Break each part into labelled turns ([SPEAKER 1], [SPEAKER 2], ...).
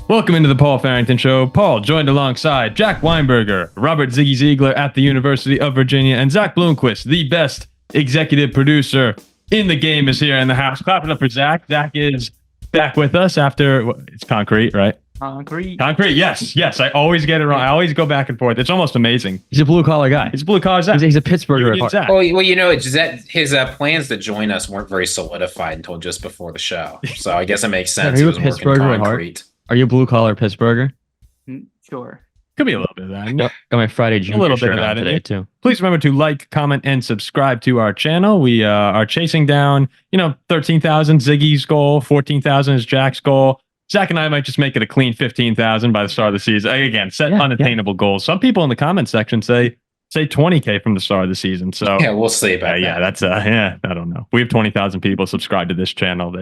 [SPEAKER 1] Welcome into the Paul Farrington Show. Paul joined alongside Jack Weinberger, Robert Ziggy Ziegler at the University of Virginia, and Zach Bloomquist, the best executive producer in the game, is here in the house. Clap it up for Zach. Zach is back with us after, it's concrete, right?
[SPEAKER 2] Concrete,
[SPEAKER 1] yes. I always get it wrong. I always go back and forth. It's almost amazing.
[SPEAKER 2] He's a blue-collar guy.
[SPEAKER 1] He's a blue-collar Zach.
[SPEAKER 2] He's a Pittsburgher.
[SPEAKER 1] Zach.
[SPEAKER 3] Well, it's that his plans to join us weren't very solidified until just before the show. So I guess it makes sense. He was working concrete.
[SPEAKER 2] Are you a blue-collar Pittsburgher?
[SPEAKER 4] Sure.
[SPEAKER 1] Could be a little bit of that.
[SPEAKER 2] Got my Friday Junior
[SPEAKER 1] a little bit
[SPEAKER 2] shirt
[SPEAKER 1] of that
[SPEAKER 2] on today, too.
[SPEAKER 1] Please remember to like, comment, and subscribe to our channel. We are chasing down, 13,000 Ziggy's goal, 14,000 is Jack's goal. Zach and I might just make it a clean 15,000 by the start of the season. Again, set unattainable goals. Some people in the comment section say 20K from the start of the season. So
[SPEAKER 3] yeah, we'll see about that.
[SPEAKER 1] Yeah, that's I don't know. We have 20,000 people subscribed to this channel.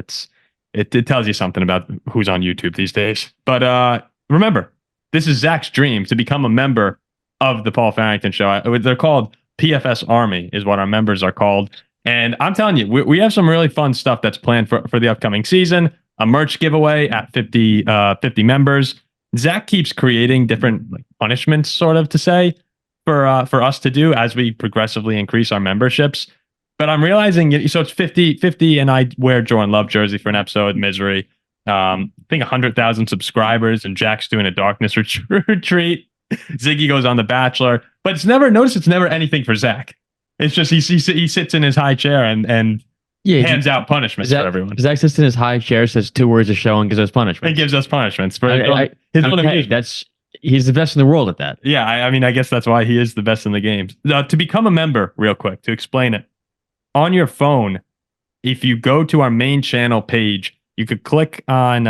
[SPEAKER 1] It tells you something about who's on YouTube these days. But remember, this is Zach's dream to become a member of the Paul Farrington Show. They're called PFS Army is what our members are called. And I'm telling you, we have some really fun stuff that's planned for the upcoming season. A merch giveaway at 50 members. Zach keeps creating different punishments, sort of, to say for us to do as we progressively increase our memberships. But I'm realizing, so it's 50, and I wear Jordan Love jersey for an episode, Misery. I think 100,000 subscribers, and Jack's doing a darkness retreat. Ziggy goes on The Bachelor, but it's never anything for Zach. It's just he sits in his high chair and hands out punishments for everyone.
[SPEAKER 2] Zach sits in his high chair, says 2 words a show, and gives us punishments.
[SPEAKER 1] He gives us punishments for
[SPEAKER 2] he's the best in the world at that.
[SPEAKER 1] Yeah, I guess that's why he is the best in the game. To become a member, real quick, to explain it, on your phone, if you go to our main channel page, you could click on.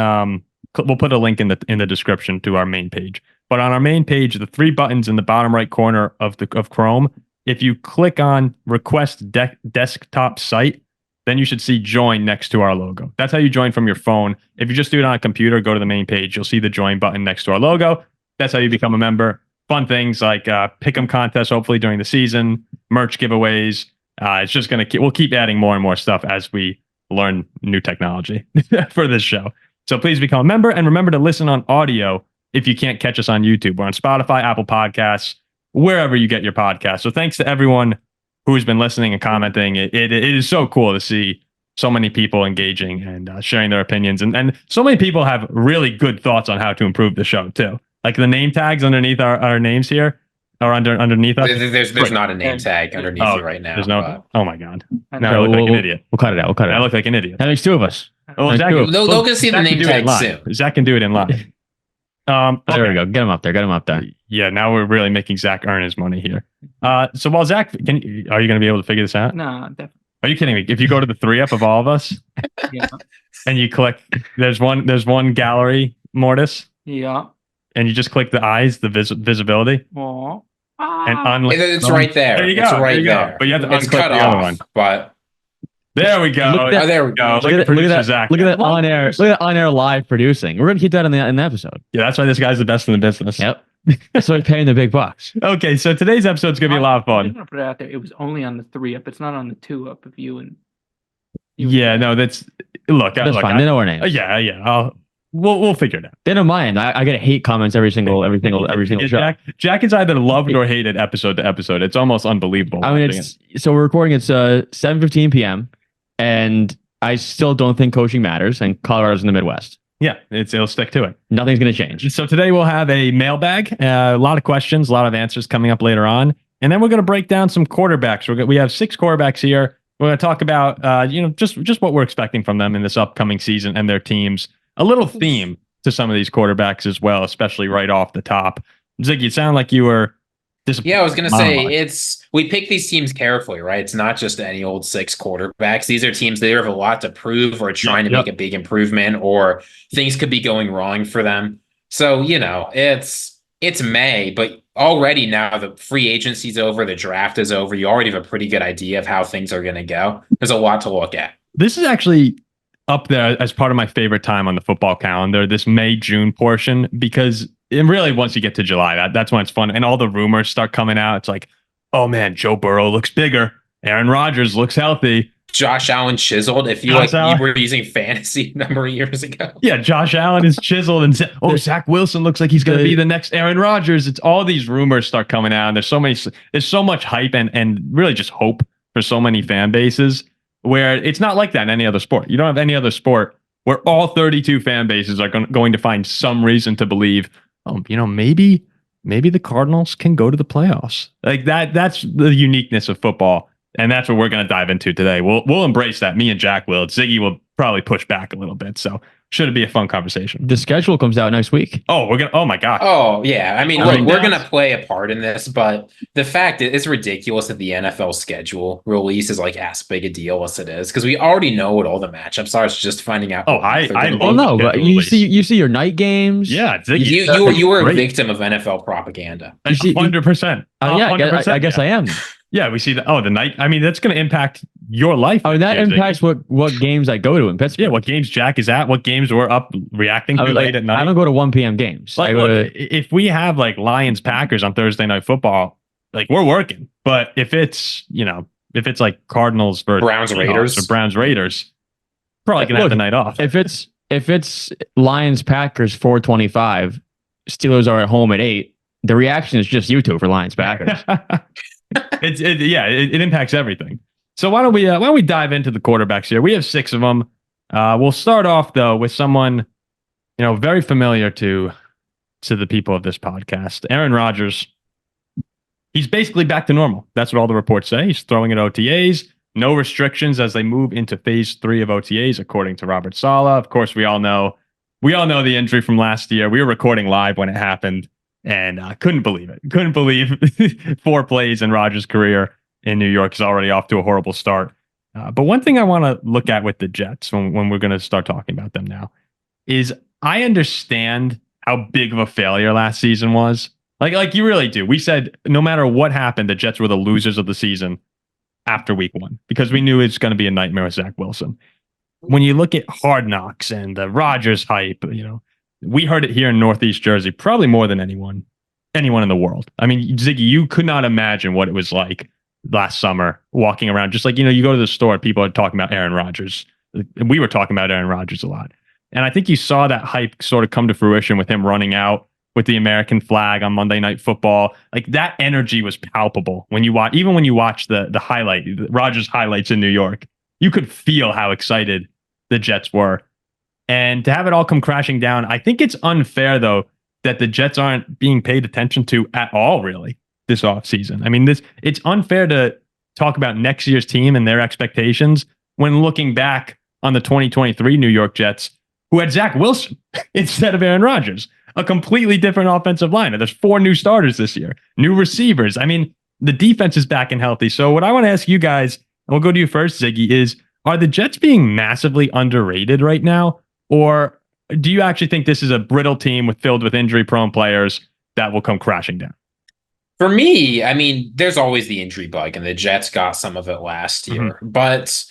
[SPEAKER 1] We'll put a link in the description to our main page. But on our main page, the 3 buttons in the bottom right corner of Chrome, if you click on Request Desktop Site, then you should see Join next to our logo. That's how you join from your phone. If you just do it on a computer, go to the main page. You'll see the Join button next to our logo. That's how you become a member. Fun things like pick'em contests, hopefully during the season, merch giveaways. It's just we'll keep adding more and more stuff as we learn new technology for this show. So please become a member, and remember to listen on audio if you can't catch us on YouTube. We're on Spotify, Apple Podcasts, wherever you get your podcasts. So thanks to everyone who's been listening and commenting. It is so cool to see so many people engaging and sharing their opinions. And so many people have really good thoughts on how to improve the show too. Like the name tags underneath our names here, or underneath us.
[SPEAKER 3] There's not a name tag underneath you right now.
[SPEAKER 1] There's no. Oh my God! Now I look like an idiot.
[SPEAKER 2] We'll cut it out.
[SPEAKER 1] I look like an idiot.
[SPEAKER 2] That makes 2 of us.
[SPEAKER 1] Well,
[SPEAKER 3] they'll get see the name tag soon.
[SPEAKER 1] Zach can do it in live.
[SPEAKER 2] There we go. Get him up there.
[SPEAKER 1] Yeah, now we're really making Zach earn his money here. So while Zach, are you going to be able to figure this out?
[SPEAKER 4] No, definitely.
[SPEAKER 1] Are you kidding me? If you go to the 3-up of all of us,
[SPEAKER 4] Yeah.
[SPEAKER 1] and you click, there's one gallery, Mortis.
[SPEAKER 4] Yeah.
[SPEAKER 1] And you just click the eyes, the visibility.
[SPEAKER 4] Oh.
[SPEAKER 1] And
[SPEAKER 3] it's right there.
[SPEAKER 1] There you go.
[SPEAKER 3] It's right
[SPEAKER 1] there. But you have to
[SPEAKER 3] it's
[SPEAKER 1] unclick
[SPEAKER 3] cut
[SPEAKER 1] the
[SPEAKER 3] off,
[SPEAKER 1] other one.
[SPEAKER 3] But
[SPEAKER 1] there we go.
[SPEAKER 3] there we go.
[SPEAKER 1] Look at that. Zach.
[SPEAKER 2] Look at that on air. Look at that on air live producing. We're gonna keep that in the episode.
[SPEAKER 1] Yeah, that's why this guy's the best in the business.
[SPEAKER 2] Yep. That's why he's paying the big bucks.
[SPEAKER 1] Okay, so today's episode's gonna be a lot of fun.
[SPEAKER 4] I'm gonna put it out there. It was only on the 3-up. It's not on the 2-up of you and.
[SPEAKER 1] Yeah, no, that's
[SPEAKER 2] that's fine. They know our names.
[SPEAKER 1] Yeah. We'll figure it out.
[SPEAKER 2] They don't mind. I get hate comments every single show.
[SPEAKER 1] Jack is either loved or hated episode to episode. It's almost unbelievable.
[SPEAKER 2] I mean, so we're recording. It's 7:15 p.m. and I still don't think coaching matters. And Colorado's in the Midwest.
[SPEAKER 1] Yeah, it'll stick to it.
[SPEAKER 2] Nothing's going to change.
[SPEAKER 1] So today we'll have a mailbag, a lot of questions, a lot of answers coming up later on, and then we're going to break down some quarterbacks. We have 6 quarterbacks here. We're going to talk about just what we're expecting from them in this upcoming season and their teams. A little theme to some of these quarterbacks as well, especially right off the top. Ziggy, it sounded like you were disappointed.
[SPEAKER 3] Yeah, I was going to say, we pick these teams carefully, right? It's not just any old 6 quarterbacks. These are teams that have a lot to prove or trying to make a big improvement, or things could be going wrong for them. So, it's May, but already now the free agency's over, the draft is over. You already have a pretty good idea of how things are going to go. There's a lot to look at.
[SPEAKER 1] This is actually up there as part of my favorite time on the football calendar, this May-June portion, because really once you get to July, that's when it's fun. And all the rumors start coming out. It's like, oh man, Joe Burrow looks bigger. Aaron Rodgers looks healthy.
[SPEAKER 3] Josh Allen chiseled. If you you were using fantasy a number of years ago.
[SPEAKER 1] Yeah, Josh Allen is chiseled, and Zach Wilson looks like he's going to be the next Aaron Rodgers. It's all these rumors start coming out. And there's so much hype and really just hope for so many fan bases where it's not like that in any other sport. You don't have any other sport where all 32 fan bases are going to find some reason to believe, maybe the Cardinals can go to the playoffs. Like that's the uniqueness of football. And that's what we're going to dive into today. We'll embrace that. Me and Jack will. Ziggy will probably push back a little bit. So should it be a fun conversation?
[SPEAKER 2] The schedule comes out next week.
[SPEAKER 1] Oh, oh my God.
[SPEAKER 3] Oh, yeah. I mean, look, we're going to play a part in this, but the fact is it's ridiculous that the NFL schedule release is like as big a deal as it is because we already know what all the matchups are. It's just finding out.
[SPEAKER 2] But you see your night games.
[SPEAKER 1] Yeah.
[SPEAKER 3] Ziggy, you were a victim of NFL propaganda.
[SPEAKER 1] 100%.
[SPEAKER 2] Yeah, I guess I am.
[SPEAKER 1] Yeah, we see the night. I mean, that's going to impact your life.
[SPEAKER 2] I mean, that impacts what games I go to in Pittsburgh.
[SPEAKER 1] Yeah, what games Jack is at, what games we're up reacting to late at night.
[SPEAKER 2] I don't go to 1 p.m. games.
[SPEAKER 1] If we have like Lions Packers on Thursday Night Football, like we're working. But if it's like Cardinals versus Browns Raiders, probably gonna have the night off.
[SPEAKER 2] If it's Lions Packers 4:25, Steelers are at home at 8. The reaction is just you two for Lions Packers.
[SPEAKER 1] It impacts everything. So why don't we dive into the quarterbacks here? We have 6 of them. We'll start off though with someone very familiar to the people of this podcast, Aaron Rodgers. He's basically back to normal. That's what all the reports say. He's throwing at OTAs, no restrictions as they move into phase 3 of OTAs, according to Robert Saleh. Of course, we all know the injury from last year. We were recording live when it happened. And I couldn't believe it. Couldn't believe 4 plays in Rodgers' career in New York is already off to a horrible start. But one thing I want to look at with the Jets when we're going to start talking about them now is I understand how big of a failure last season was. Like you really do. We said no matter what happened, the Jets were the losers of the season after week 1 because we knew it's going to be a nightmare with Zach Wilson. When you look at Hard Knocks and the Rodgers hype, we heard it here in Northeast Jersey, probably more than anyone in the world. I mean, Ziggy, you could not imagine what it was like last summer walking around. Just like, you go to the store, people are talking about Aaron Rodgers. We were talking about Aaron Rodgers a lot. And I think you saw that hype sort of come to fruition with him running out with the American flag on Monday Night Football. Like that energy was palpable when you watch the highlight, Rodgers highlights in New York. You could feel how excited the Jets were. And to have it all come crashing down, I think it's unfair, though, that the Jets aren't being paid attention to at all, really, this offseason. I mean, it's unfair to talk about next year's team and their expectations when looking back on the 2023 New York Jets, who had Zach Wilson instead of Aaron Rodgers, a completely different offensive line. There's 4 new starters this year, new receivers. I mean, the defense is back and healthy. So what I want to ask you guys, and we'll go to you first, Ziggy, is are the Jets being massively underrated right now? Or do you actually think this is a brittle team filled with injury-prone players that will come crashing down?
[SPEAKER 3] For me, I mean, there's always the injury bug, and the Jets got some of it last year. Mm-hmm. But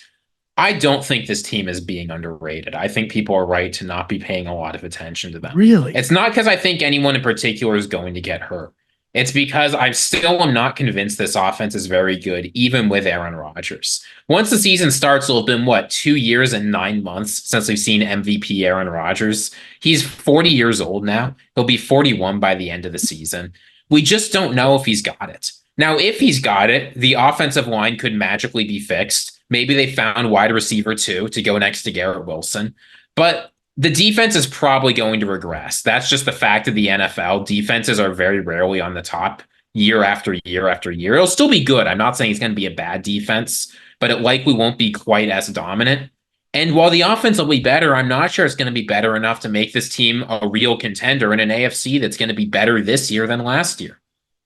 [SPEAKER 3] I don't think this team is being underrated. I think people are right to not be paying a lot of attention to them.
[SPEAKER 1] Really?
[SPEAKER 3] It's not because I think anyone in particular is going to get hurt. It's because I still am not convinced this offense is very good, even with Aaron Rodgers. Once the season starts, it'll have been, 2 years and 9 months since we've seen MVP Aaron Rodgers. He's 40 years old now. He'll be 41 by the end of the season. We just don't know if he's got it. Now, if he's got it, the offensive line could magically be fixed. Maybe they found wide receiver 2 to go next to Garrett Wilson. But the defense is probably going to regress. That's just the fact of the NFL. Defenses are very rarely on the top year after year after year. It'll still be good. I'm not saying it's going to be a bad defense, but it likely won't be quite as dominant. And while the offense will be better, I'm not sure it's going to be better enough to make this team a real contender in an AFC that's going to be better this year than last year.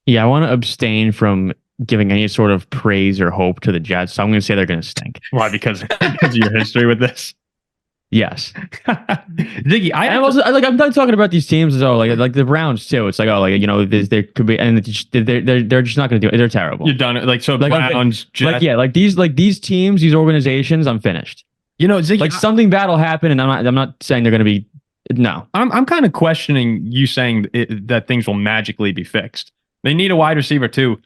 [SPEAKER 2] Yeah, I want to abstain from giving any sort of praise or hope to the Jets. So I'm going to say they're going to stink.
[SPEAKER 1] Why? Because of your history with this?
[SPEAKER 2] Yes.
[SPEAKER 1] Ziggy,
[SPEAKER 2] I'm done talking about these teams as well, like the Browns too. It's like, there could be, and they're just not going to do it. They're terrible.
[SPEAKER 1] You're done. Browns,
[SPEAKER 2] Jets. These teams, these organizations, I'm finished.
[SPEAKER 1] Ziggy,
[SPEAKER 2] something bad will happen, and I'm not saying they're going to be. No,
[SPEAKER 1] I'm kind of questioning you saying that things will magically be fixed. They need a wide receiver too.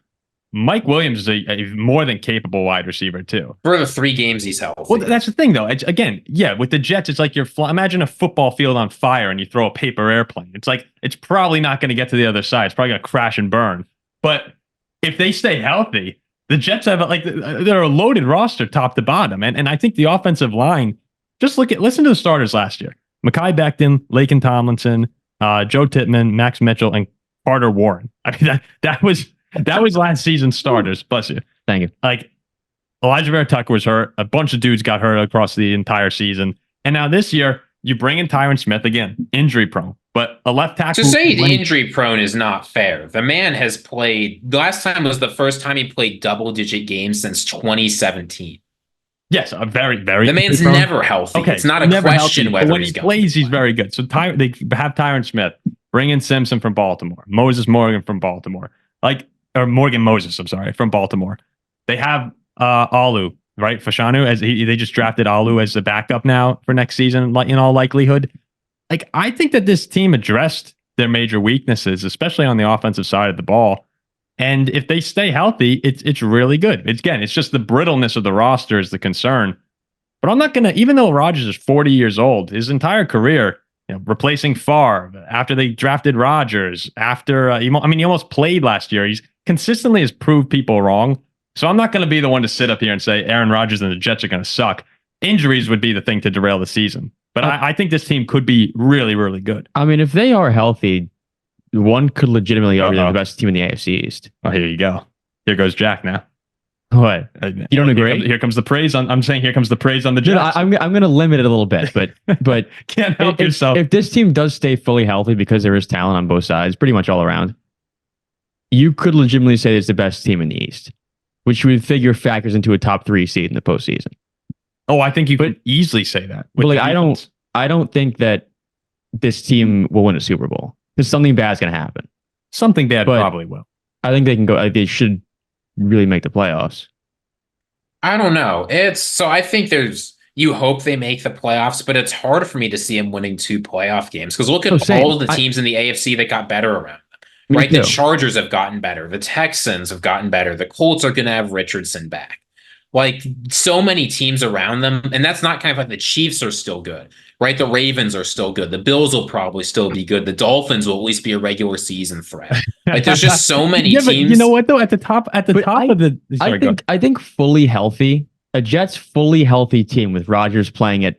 [SPEAKER 1] Mike Williams is a more than capable wide receiver too.
[SPEAKER 3] For the 3 games he's healthy.
[SPEAKER 1] Well, that's the thing though. Again, yeah, with the Jets, it's like imagine a football field on fire and you throw a paper airplane. It's like it's probably not going to get to the other side. It's probably going to crash and burn. But if they stay healthy, the Jets have they're a loaded roster top to bottom, and I think the offensive line. Just listen to the starters last year: Mekhi Becton, Laken Tomlinson, Joe Tippmann, Max Mitchell, and Carter Warren. I mean that was last season's starters. Bless you.
[SPEAKER 2] Thank you.
[SPEAKER 1] Like Elijah Vera Tucker was hurt. A bunch of dudes got hurt across the entire season, and now this year you bring in Tyron Smith again, injury prone, but a left tackle.
[SPEAKER 3] To say injury prone is not fair. The man has played. The last time was the first time he played double-digit games since 2017.
[SPEAKER 1] Yes, a very, very.
[SPEAKER 3] The man's
[SPEAKER 1] prone.
[SPEAKER 3] never healthy.
[SPEAKER 1] Okay,
[SPEAKER 3] it's not a
[SPEAKER 1] never
[SPEAKER 3] question
[SPEAKER 1] healthy,
[SPEAKER 3] whether
[SPEAKER 1] when he plays, he's very good. So they have Tyron Smith, bring in Simpson from Baltimore, Moses Morgan from Baltimore, or Morgan Moses. I'm sorry, from Baltimore. They have Alu, right? Fashanu, as they just drafted Alu as the backup now for next season, in all likelihood. I think that this team addressed their major weaknesses, especially on the offensive side of the ball. And if they stay healthy, it's really good. It's just the brittleness of the roster is the concern. But I'm not going to, even though Rodgers is 40 years old, his entire career, replacing Favre, after they drafted Rodgers, after, he almost played last year. He's consistently has proved people wrong. So I'm not going to be the one to sit up here and say Aaron Rodgers and the Jets are going to suck. Injuries would be the thing to derail the season. But I think this team could be really, really good.
[SPEAKER 2] I mean, if they are healthy, one could legitimately argue they're the best team in the AFC East.
[SPEAKER 1] Oh, here you go. Here goes Jack now.
[SPEAKER 2] What? You don't agree?
[SPEAKER 1] Here comes the praise. I'm saying here comes the praise on the Jets.
[SPEAKER 2] I'm going to limit it a little bit, but
[SPEAKER 1] can't help yourself.
[SPEAKER 2] If this team does stay fully healthy, because there is talent on both sides, pretty much all around, you could legitimately say it's the best team in the East, which would figure factors into a top 3 seed in the postseason.
[SPEAKER 1] Oh, I think you could easily say that.
[SPEAKER 2] But I don't think that this team will win a Super Bowl. Because something bad's going to happen.
[SPEAKER 1] Something bad probably will.
[SPEAKER 2] I think they can go. They should really make the playoffs.
[SPEAKER 3] I don't know. I think you hope they make the playoffs, but it's hard for me to see them winning 2 playoff games. Because look at all the teams in the AFC that got better around them. Right? The Chargers have gotten better. The Texans have gotten better. The Colts are going to have Richardson back. So many teams around them. And that's not kind of the Chiefs are still good, right? The Ravens are still good. The Bills will probably still be good. The Dolphins will at least be a regular season threat. There's just so many teams. But
[SPEAKER 1] you know what though? At the top of the. Sorry,
[SPEAKER 2] I think fully healthy, a Jets fully healthy team with Rodgers playing at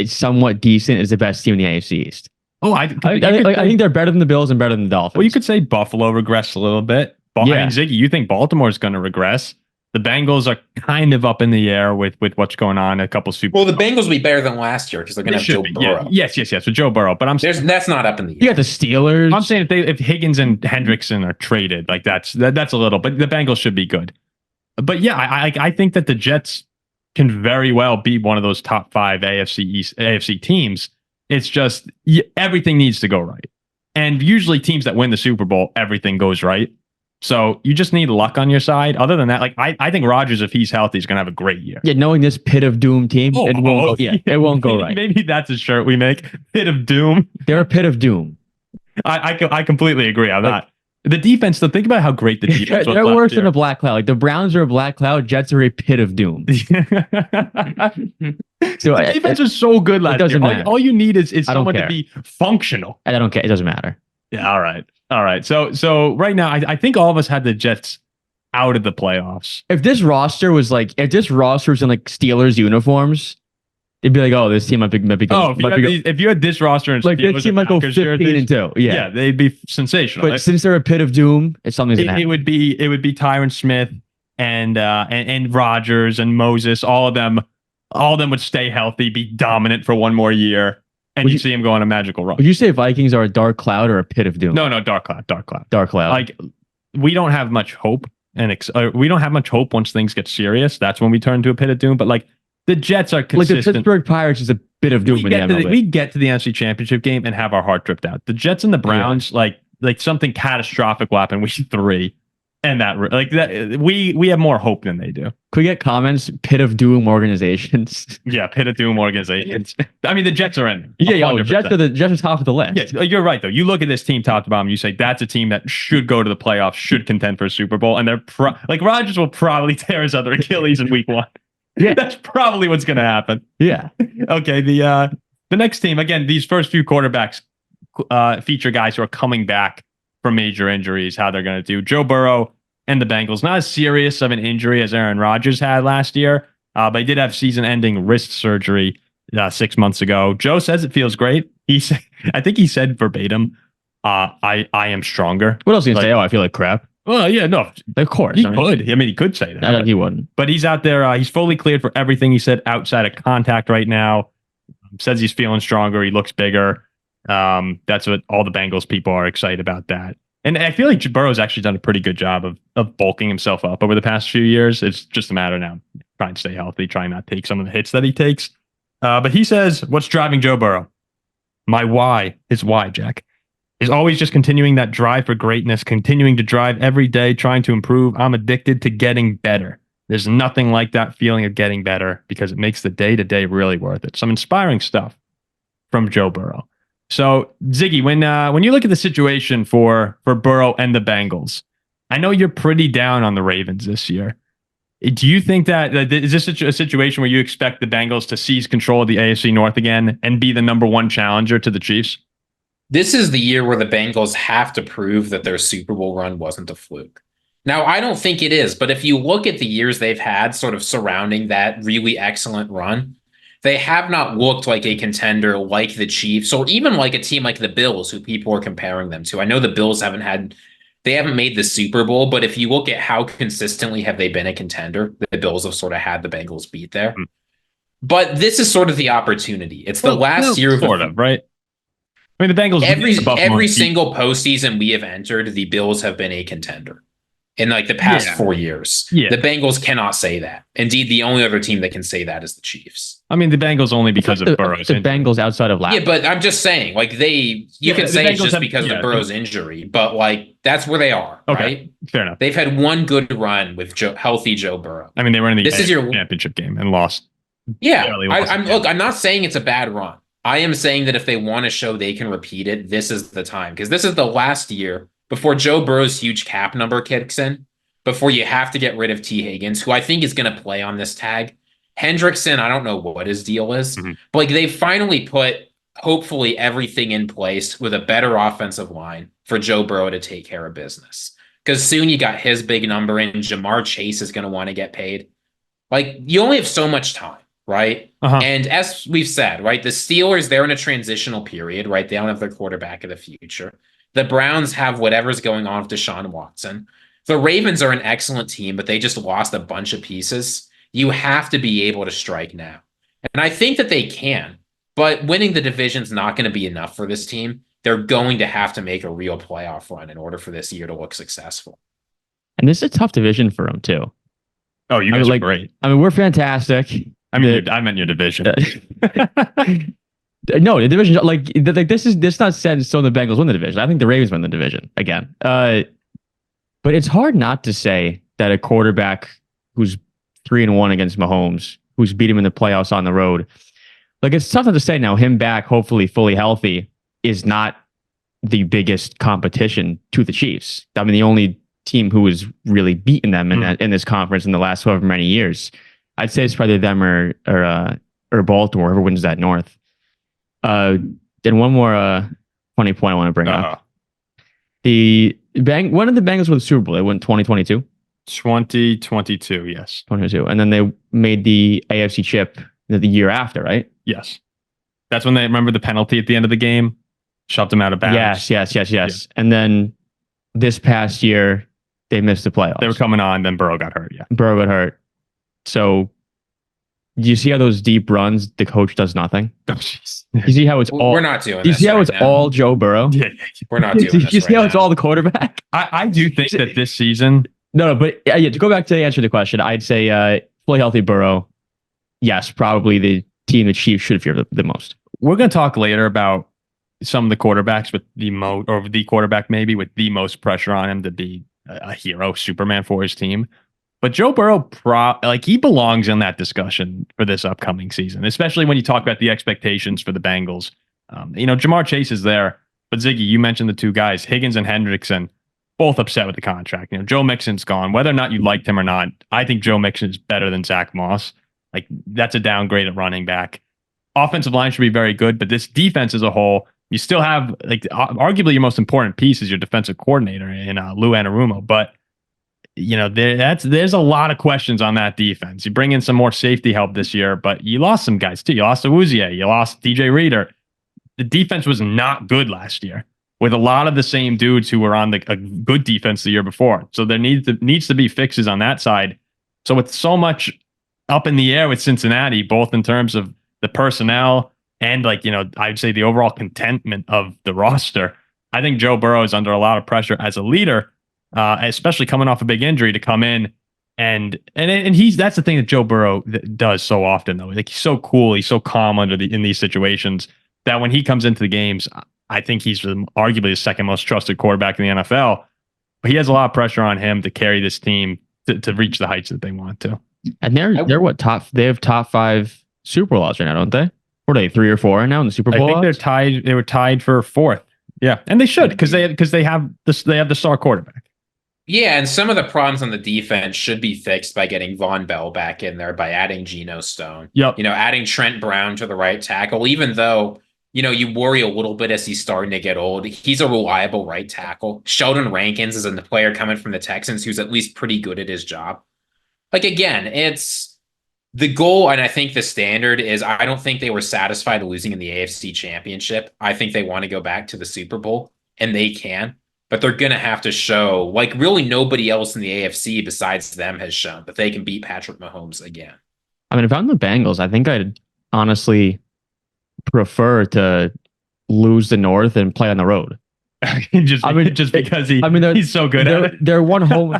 [SPEAKER 2] somewhat decent is the best team in the AFC East.
[SPEAKER 1] Oh, I
[SPEAKER 2] think they're better than the Bills and better than the Dolphins.
[SPEAKER 1] Well, you could say Buffalo regressed a little bit. Ziggy, you think Baltimore's going to regress? The Bengals are kind of up in the air with what's going on. A couple Super.
[SPEAKER 3] Well, the Bengals will be better than last year because they're going to have Joe Burrow.
[SPEAKER 1] Yeah. Yes, with Joe Burrow. But
[SPEAKER 3] that's not up in the air.
[SPEAKER 2] You got the Steelers.
[SPEAKER 1] I'm saying if Higgins and Hendrickson are traded, that's a little. But the Bengals should be good. But yeah, I think that the Jets can very well be one of those top 5 AFC teams. It's just everything needs to go right, and usually teams that win the Super Bowl, everything goes right. So you just need luck on your side. Other than that, I think Rodgers, if he's healthy, is going to have a great year.
[SPEAKER 2] Yeah, knowing this pit of doom team, it won't go right.
[SPEAKER 1] Maybe that's a shirt we make. Pit of doom.
[SPEAKER 2] They're a pit of doom.
[SPEAKER 1] I completely agree on that. The defense, though, think about how great the defense was.
[SPEAKER 2] They're worse than a black cloud. The Browns are a black cloud. Jets are a pit of doom.
[SPEAKER 1] So the defense was so good last year. All you need is someone to be functional.
[SPEAKER 2] I don't care. It doesn't matter.
[SPEAKER 1] Yeah, all right. So right now, I think all of us had the Jets out of the playoffs.
[SPEAKER 2] If this roster was in Steelers uniforms, it'd be like, oh, this team might be good.
[SPEAKER 1] Oh, if you had this roster and
[SPEAKER 2] this team might go 15-2. Yeah,
[SPEAKER 1] they'd be sensational.
[SPEAKER 2] But since they're a pit of doom, it's something.
[SPEAKER 1] It would be Tyron Smith and Rodgers and Moses. All of them would stay healthy, be dominant for one more year. And you see him go on a magical run.
[SPEAKER 2] Would you say Vikings are a dark cloud or a pit of doom?
[SPEAKER 1] No, dark cloud.
[SPEAKER 2] Dark cloud.
[SPEAKER 1] We don't have much hope, and we don't have much hope once things get serious. That's when we turn to a pit of doom. But the Jets are consistent.
[SPEAKER 2] The Pittsburgh Pirates is a bit of doom in the MLB.
[SPEAKER 1] We get to the NFC Championship game and have our heart ripped out. The Jets and the Browns, like something catastrophic will happen week 3. And that like that we have more hope than they do.
[SPEAKER 2] Could we get comments? Pit of doom organizations.
[SPEAKER 1] Yeah, pit of doom organizations. I mean, the Jets are in.
[SPEAKER 2] Jets are top of the list.
[SPEAKER 1] Yeah, you're right though. You look at this team top to bottom. You say that's a team that should go to the playoffs, should contend for a Super Bowl, and they're like Rodgers will probably tear his other Achilles in week 1. Yeah, that's probably what's going to happen.
[SPEAKER 2] Yeah.
[SPEAKER 1] Okay. The next team again. These first few quarterbacks feature guys who are coming back from major injuries. How they're going to do. Joe Burrow and the Bengals. Not as serious of an injury as Aaron Rodgers had last year, but he did have season-ending wrist surgery 6 months ago. Joe says it feels great. I think he said verbatim, "I am stronger."
[SPEAKER 2] What else did he say? Oh, I feel like crap.
[SPEAKER 1] Well, yeah, no,
[SPEAKER 2] of course
[SPEAKER 1] he could. I mean, he could say that.
[SPEAKER 2] No, he wouldn't.
[SPEAKER 1] But he's out there. He's fully cleared for everything. He said outside of contact right now. Says he's feeling stronger. He looks bigger. That's what all the Bengals people are excited about that. And I feel like Burrow's actually done a pretty good job of bulking himself up over the past few years. It's just a matter now trying to stay healthy, trying not to take some of the hits that he takes. But he says, what's driving Joe Burrow? My why, his why, Jack, is always just continuing that drive for greatness, continuing to drive every day, trying to improve. I'm addicted to getting better. There's nothing like that feeling of getting better because it makes the day-to-day really worth it. Some inspiring stuff from Joe Burrow. So, Ziggy, when you look at the situation for Burrow and the Bengals, I know you're pretty down on the Ravens this year. Do you think that is this a situation where you expect the Bengals to seize control of the AFC North again and be the number 1 challenger to the Chiefs?
[SPEAKER 3] This is the year where the Bengals have to prove that their Super Bowl run wasn't a fluke. Now, I don't think it is, but if you look at the years they've had sort of surrounding that really excellent run, they have not looked like a contender like the Chiefs or even like a team like the Bills, who people are comparing them to. I know the Bills haven't made the Super Bowl, but if you look at how consistently have they been a contender, the Bills have sort of had the Bengals beat there. Mm-hmm. But this is sort of the opportunity. It's the last year of
[SPEAKER 1] sort of, right? I mean, the Bengals
[SPEAKER 3] every single postseason we have entered, the Bills have been a contender. In like the past 4 years. Yeah. The Bengals cannot say that. Indeed, the only other team that can say that is the Chiefs.
[SPEAKER 1] I mean, the Bengals only because of Burrow's
[SPEAKER 2] injury. Bengals outside of last.
[SPEAKER 3] Yeah, but I'm just saying, like you can say it's just because of Burrow's injury, but like that's where they are, right?
[SPEAKER 1] Fair enough.
[SPEAKER 3] They've had one good run with healthy Joe Burrow.
[SPEAKER 1] I mean, they were in the championship game and lost.
[SPEAKER 3] Yeah, I'm not saying it's a bad run. I am saying that if they want to show they can repeat it, this is the time, because this is the last year before Joe Burrow's huge cap number kicks in, before you have to get rid of T. Higgins, who I think is going to play on this tag. Hendrickson, I don't know what his deal is, but like they've finally put hopefully everything in place with a better offensive line for Joe Burrow to take care of business. Because soon you got his big number and Jamar Chase is going to want to get paid. Like you only have so much time, right? And as we've said, right, the Steelers, they're in a transitional period, right? They don't have their quarterback of the future. The Browns have whatever's going on with Deshaun Watson. The Ravens are an excellent team, but they just lost a bunch of pieces. You have to be able to strike now. And I think that they can, but winning the division's not going to be enough for this team. They're going to have to make a real playoff run in order for this year to look successful.
[SPEAKER 2] And this is a tough division for them, too.
[SPEAKER 1] Oh, you guys are great.
[SPEAKER 2] I mean, we're fantastic.
[SPEAKER 1] I meant your division.
[SPEAKER 2] No, the division, this is not said so the Bengals win the division. I think the Ravens win the division again. But it's hard not to say that a quarterback who's 3-1 against Mahomes, who's beat him in the playoffs on the road, like it's tough to say now. Him back, hopefully fully healthy, is not the biggest competition to the Chiefs. I mean, the only team who has really beaten them in this conference in the last however many years, I'd say it's probably them or Baltimore, whoever wins that North. And one more funny point I want to bring up. When did the Bengals win the Super Bowl? They won 2022?
[SPEAKER 1] 2022, yes.
[SPEAKER 2] 2022. And then they made the AFC chip the year after, right?
[SPEAKER 1] Yes. That's when they remember the penalty at the end of the game, shoved them out of bounds.
[SPEAKER 2] Yes. Yeah. And then this past year, they missed the playoffs.
[SPEAKER 1] They were coming on, then Burrow got hurt. Yeah.
[SPEAKER 2] Burrow got hurt. So do you see how those deep runs, the coach does nothing?
[SPEAKER 1] Oh, jeez.
[SPEAKER 2] You see how it's all...
[SPEAKER 3] We're not doing this.
[SPEAKER 2] You see how it's all Joe Burrow?
[SPEAKER 1] Yeah.
[SPEAKER 3] We're not doing this.
[SPEAKER 2] You see how it's all the quarterback?
[SPEAKER 1] I do think that this season...
[SPEAKER 2] No, but to go back to the answer to the question, I'd say fully healthy Burrow, yes, probably the team the Chiefs should fear the most.
[SPEAKER 1] We're going to talk later about some of the quarterbacks with the quarterback maybe with the most pressure on him to be a hero, Superman for his team. But Joe Burrow, he belongs in that discussion for this upcoming season, especially when you talk about the expectations for the Bengals. Jamar Chase is there, but Ziggy, you mentioned the two guys, Higgins and Hendrickson, both upset with the contract. Joe Mixon's gone. Whether or not you liked him or not, I think Joe Mixon is better than Zach Moss. Like, that's a downgrade at running back. Offensive line should be very good, but this defense as a whole, you still have, arguably your most important piece is your defensive coordinator in Lou Anarumo. But there's a lot of questions on that defense. You bring in some more safety help this year, but you lost some guys too. You lost Awuzie, you lost DJ Reader. The defense was not good last year with a lot of the same dudes who were on a good defense the year before. So there needs to be fixes on that side. So with so much up in the air with Cincinnati, both in terms of the personnel and I'd say the overall contentment of the roster, I think Joe Burrow is under a lot of pressure as a leader. Especially coming off a big injury to come in and that's the thing that Joe Burrow does so often though. Like, he's so cool, he's so calm in these situations that when he comes into the games, I think he's arguably the second most trusted quarterback in the NFL. But he has a lot of pressure on him to carry this team to reach the heights that they want to.
[SPEAKER 2] And they have top 5 Super Bowls right now, don't they? What are they, 3 or 4 now in the Super Bowl?
[SPEAKER 1] I think they're tied. They were tied for 4th. Yeah, and they should because they have the star quarterback.
[SPEAKER 3] Yeah, and some of the problems on the defense should be fixed by getting Von Bell back in there, by adding Geno Stone.
[SPEAKER 1] Yep.
[SPEAKER 3] Adding Trent Brown to the right tackle, even though, you worry a little bit as he's starting to get old. He's a reliable right tackle. Sheldon Rankins is a player coming from the Texans who's at least pretty good at his job. Again, it's the goal, and I think the standard is, I don't think they were satisfied losing in the AFC Championship. I think they want to go back to the Super Bowl, and they can. But they're going to have to show, really nobody else in the AFC besides them has shown that they can beat Patrick Mahomes again.
[SPEAKER 2] I mean, if I'm the Bengals, I think I'd honestly prefer to lose the North and play on the road.
[SPEAKER 1] just because he's so good at it.
[SPEAKER 2] Their one home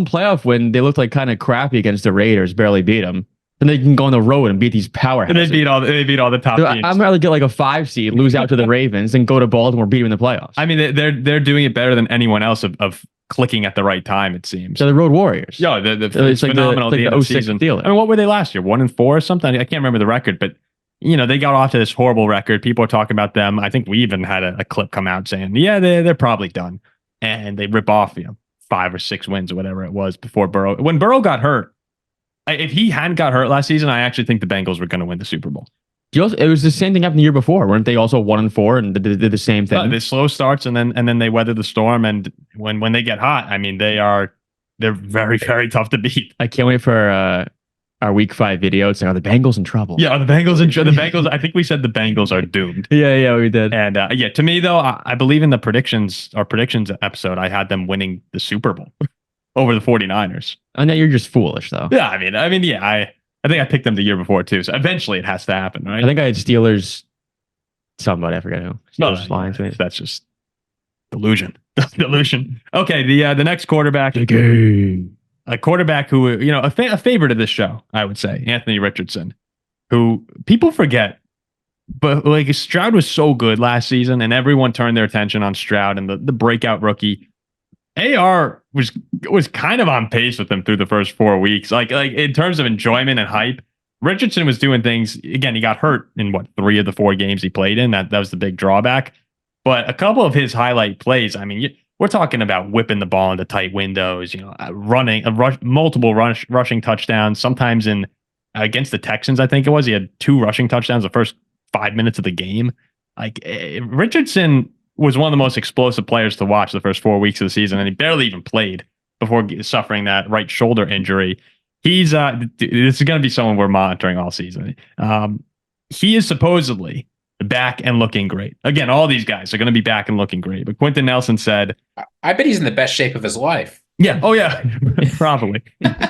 [SPEAKER 2] playoff win, they looked like kind of crappy against the Raiders, barely beat them. Then they can go on the road and beat these powerhouses.
[SPEAKER 1] And they beat all the top teams.
[SPEAKER 2] I'm rather get like a 5 seed, lose out to the Ravens, and go to Baltimore, beat them in the playoffs.
[SPEAKER 1] I mean, they're doing it better than anyone else of clicking at the right time. It seems.
[SPEAKER 2] So the Road Warriors.
[SPEAKER 1] Yeah, it's phenomenal.
[SPEAKER 2] The 06
[SPEAKER 1] season.
[SPEAKER 2] Steelers.
[SPEAKER 1] I mean, what were they last year? 1-4 or something? I can't remember the record, but they got off to this horrible record. People are talking about them. I think we even had a clip come out saying, yeah, they're probably done, and they rip off 5 or 6 wins or whatever it was before Burrow. When Burrow got hurt. If he hadn't got hurt last season, I actually think the Bengals were going to win the Super Bowl.
[SPEAKER 2] It was the same thing happened the year before, weren't they? Also 1-4 and did the same thing.
[SPEAKER 1] The slow starts and then they weather the storm. And when they get hot, I mean, they're very, very tough to beat.
[SPEAKER 2] I can't wait for our Week 5 video. It's like, are the Bengals in trouble?
[SPEAKER 1] Yeah, the Bengals in trouble. The Bengals. I think we said the Bengals are doomed.
[SPEAKER 2] Yeah, we did.
[SPEAKER 1] And to me though, I believe in our predictions episode, I had them winning the Super Bowl over the 49ers.
[SPEAKER 2] And now you're just foolish, though.
[SPEAKER 1] Yeah, I mean, I think I picked them the year before too. So eventually, it has to happen, right?
[SPEAKER 2] I think I had Steelers. Somebody, I forget who.
[SPEAKER 1] Steelers Lions. That's just delusion. Delusion. Okay, the next quarterback, a quarterback who a favorite of this show, I would say, Anthony Richardson, who people forget, but Stroud was so good last season, and everyone turned their attention on Stroud and the breakout rookie. AR was kind of on pace with him through the first 4 weeks. Like in terms of enjoyment and hype, Richardson was doing things. Again, he got hurt in 3 of the 4 games he played in. That was the big drawback. But a couple of his highlight plays, I mean, we're talking about whipping the ball into tight windows, running multiple rushing touchdowns. Sometimes against the Texans, I think it was, he had 2 rushing touchdowns the first 5 minutes of the game. Richardson was one of the most explosive players to watch the first 4 weeks of the season, and he barely even played before suffering that right shoulder injury. This is going to be someone we're monitoring all season. He is supposedly back and looking great. Again, all these guys are going to be back and looking great. But Quentin Nelson said,
[SPEAKER 3] I bet he's in the best shape of his life.
[SPEAKER 1] Yeah. Oh, yeah. Probably.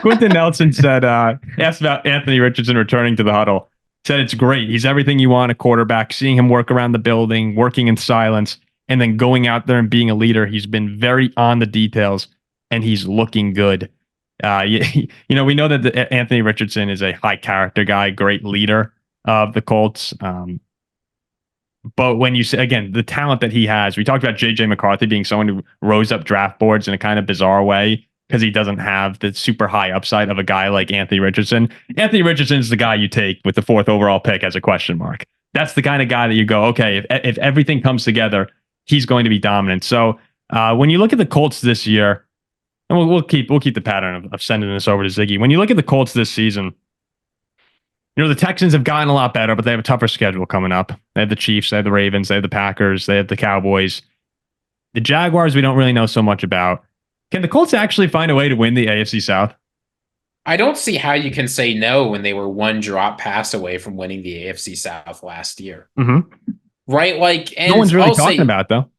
[SPEAKER 1] Quentin Nelson said, asked about Anthony Richardson returning to the huddle, said it's great. He's everything you want a quarterback, seeing him work around the building, working in silence, and then going out there and being a leader. He's been very on the details, and he's looking good. We know that Anthony Richardson is a high character guy, great leader of the Colts. But when you say, again, the talent that he has, we talked about JJ McCarthy being someone who rose up draft boards in a kind of bizarre way because he doesn't have the super high upside of a guy like Anthony Richardson. Anthony Richardson is the guy you take with the 4th overall pick as a question mark. That's the kind of guy that you go, okay, if everything comes together, he's going to be dominant. So when you look at the Colts this year, and we'll keep the pattern of sending this over to Ziggy. When you look at the Colts this season, the Texans have gotten a lot better, but they have a tougher schedule coming up. They have the Chiefs, they have the Ravens, they have the Packers, they have the Cowboys. The Jaguars, we don't really know so much about. Can the Colts actually find a way to win the AFC South?
[SPEAKER 3] I don't see how you can say no when they were one drop pass away from winning the AFC South last year.
[SPEAKER 1] Mm-hmm.
[SPEAKER 3] Right? And
[SPEAKER 1] no one's really talking about it, though.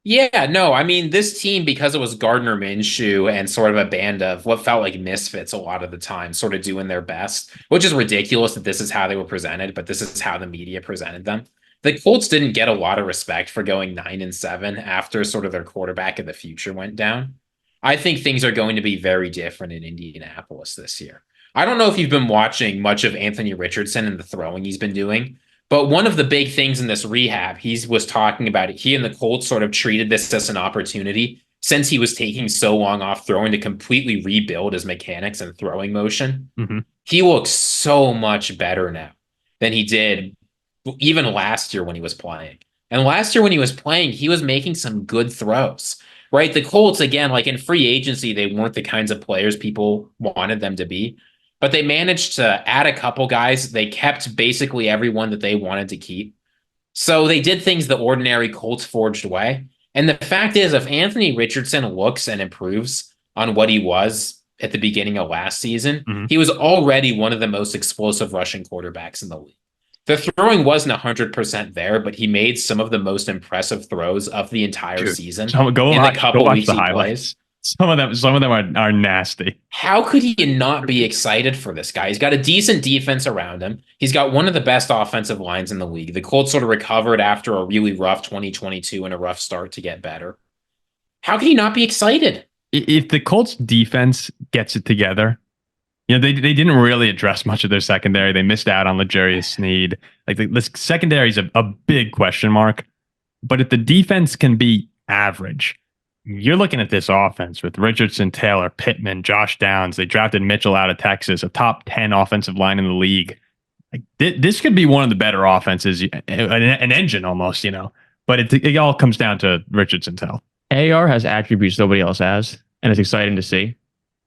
[SPEAKER 3] Yeah, no, I mean, this team, because it was Gardner Minshew and sort of a band of what felt like misfits a lot of the time, sort of doing their best, which is ridiculous that this is how they were presented, but this is how the media presented them. The Colts didn't get a lot of respect for going 9-7 after sort of their quarterback of the future went down. I think things are going to be very different in Indianapolis this year. I don't know if you've been watching much of Anthony Richardson and the throwing he's been doing, but one of the big things in this rehab, he was talking about it. He and the Colts sort of treated this as an opportunity since he was taking so long off throwing to completely rebuild his mechanics and throwing motion.
[SPEAKER 1] Mm-hmm.
[SPEAKER 3] He looks so much better now than he did even last year when he was playing. And last year when he was playing, he was making some good throws, right? The Colts, again, like in free agency, they weren't the kinds of players people wanted them to be. But they managed to add a couple guys. They kept basically everyone that they wanted to keep. So they did things the ordinary Colts forged way. And the fact is, if Anthony Richardson looks and improves on what he was at the beginning of last season, he was already one of the most explosive rushing quarterbacks in the league. The throwing wasn't 100% there, but he made some of the most impressive throws of the entire season.
[SPEAKER 1] So go
[SPEAKER 3] in
[SPEAKER 1] watch,
[SPEAKER 3] the couple
[SPEAKER 1] go watch
[SPEAKER 3] weeks
[SPEAKER 1] the
[SPEAKER 3] he
[SPEAKER 1] highlights.
[SPEAKER 3] plays.
[SPEAKER 1] Some of them are nasty.
[SPEAKER 3] How could he not be excited for this guy? He's got a decent defense around him. He's got one of the best offensive lines in the league. The Colts sort of recovered after a really rough 2022 and a rough start to get better. How could he not be excited?
[SPEAKER 1] If the Colts defense gets it together, they didn't really address much of their secondary. They missed out on L'Jarius Sneed. Like the secondary is a big question mark. But if the defense can be average, you're looking at this offense with Richardson, Taylor, Pittman, Josh Downs. They drafted Mitchell out of Texas, a top 10 offensive line in the league. Like this could be one of the better offenses, an engine almost, But it all comes down to Richardson's health.
[SPEAKER 2] AR has attributes nobody else has, and it's exciting to see.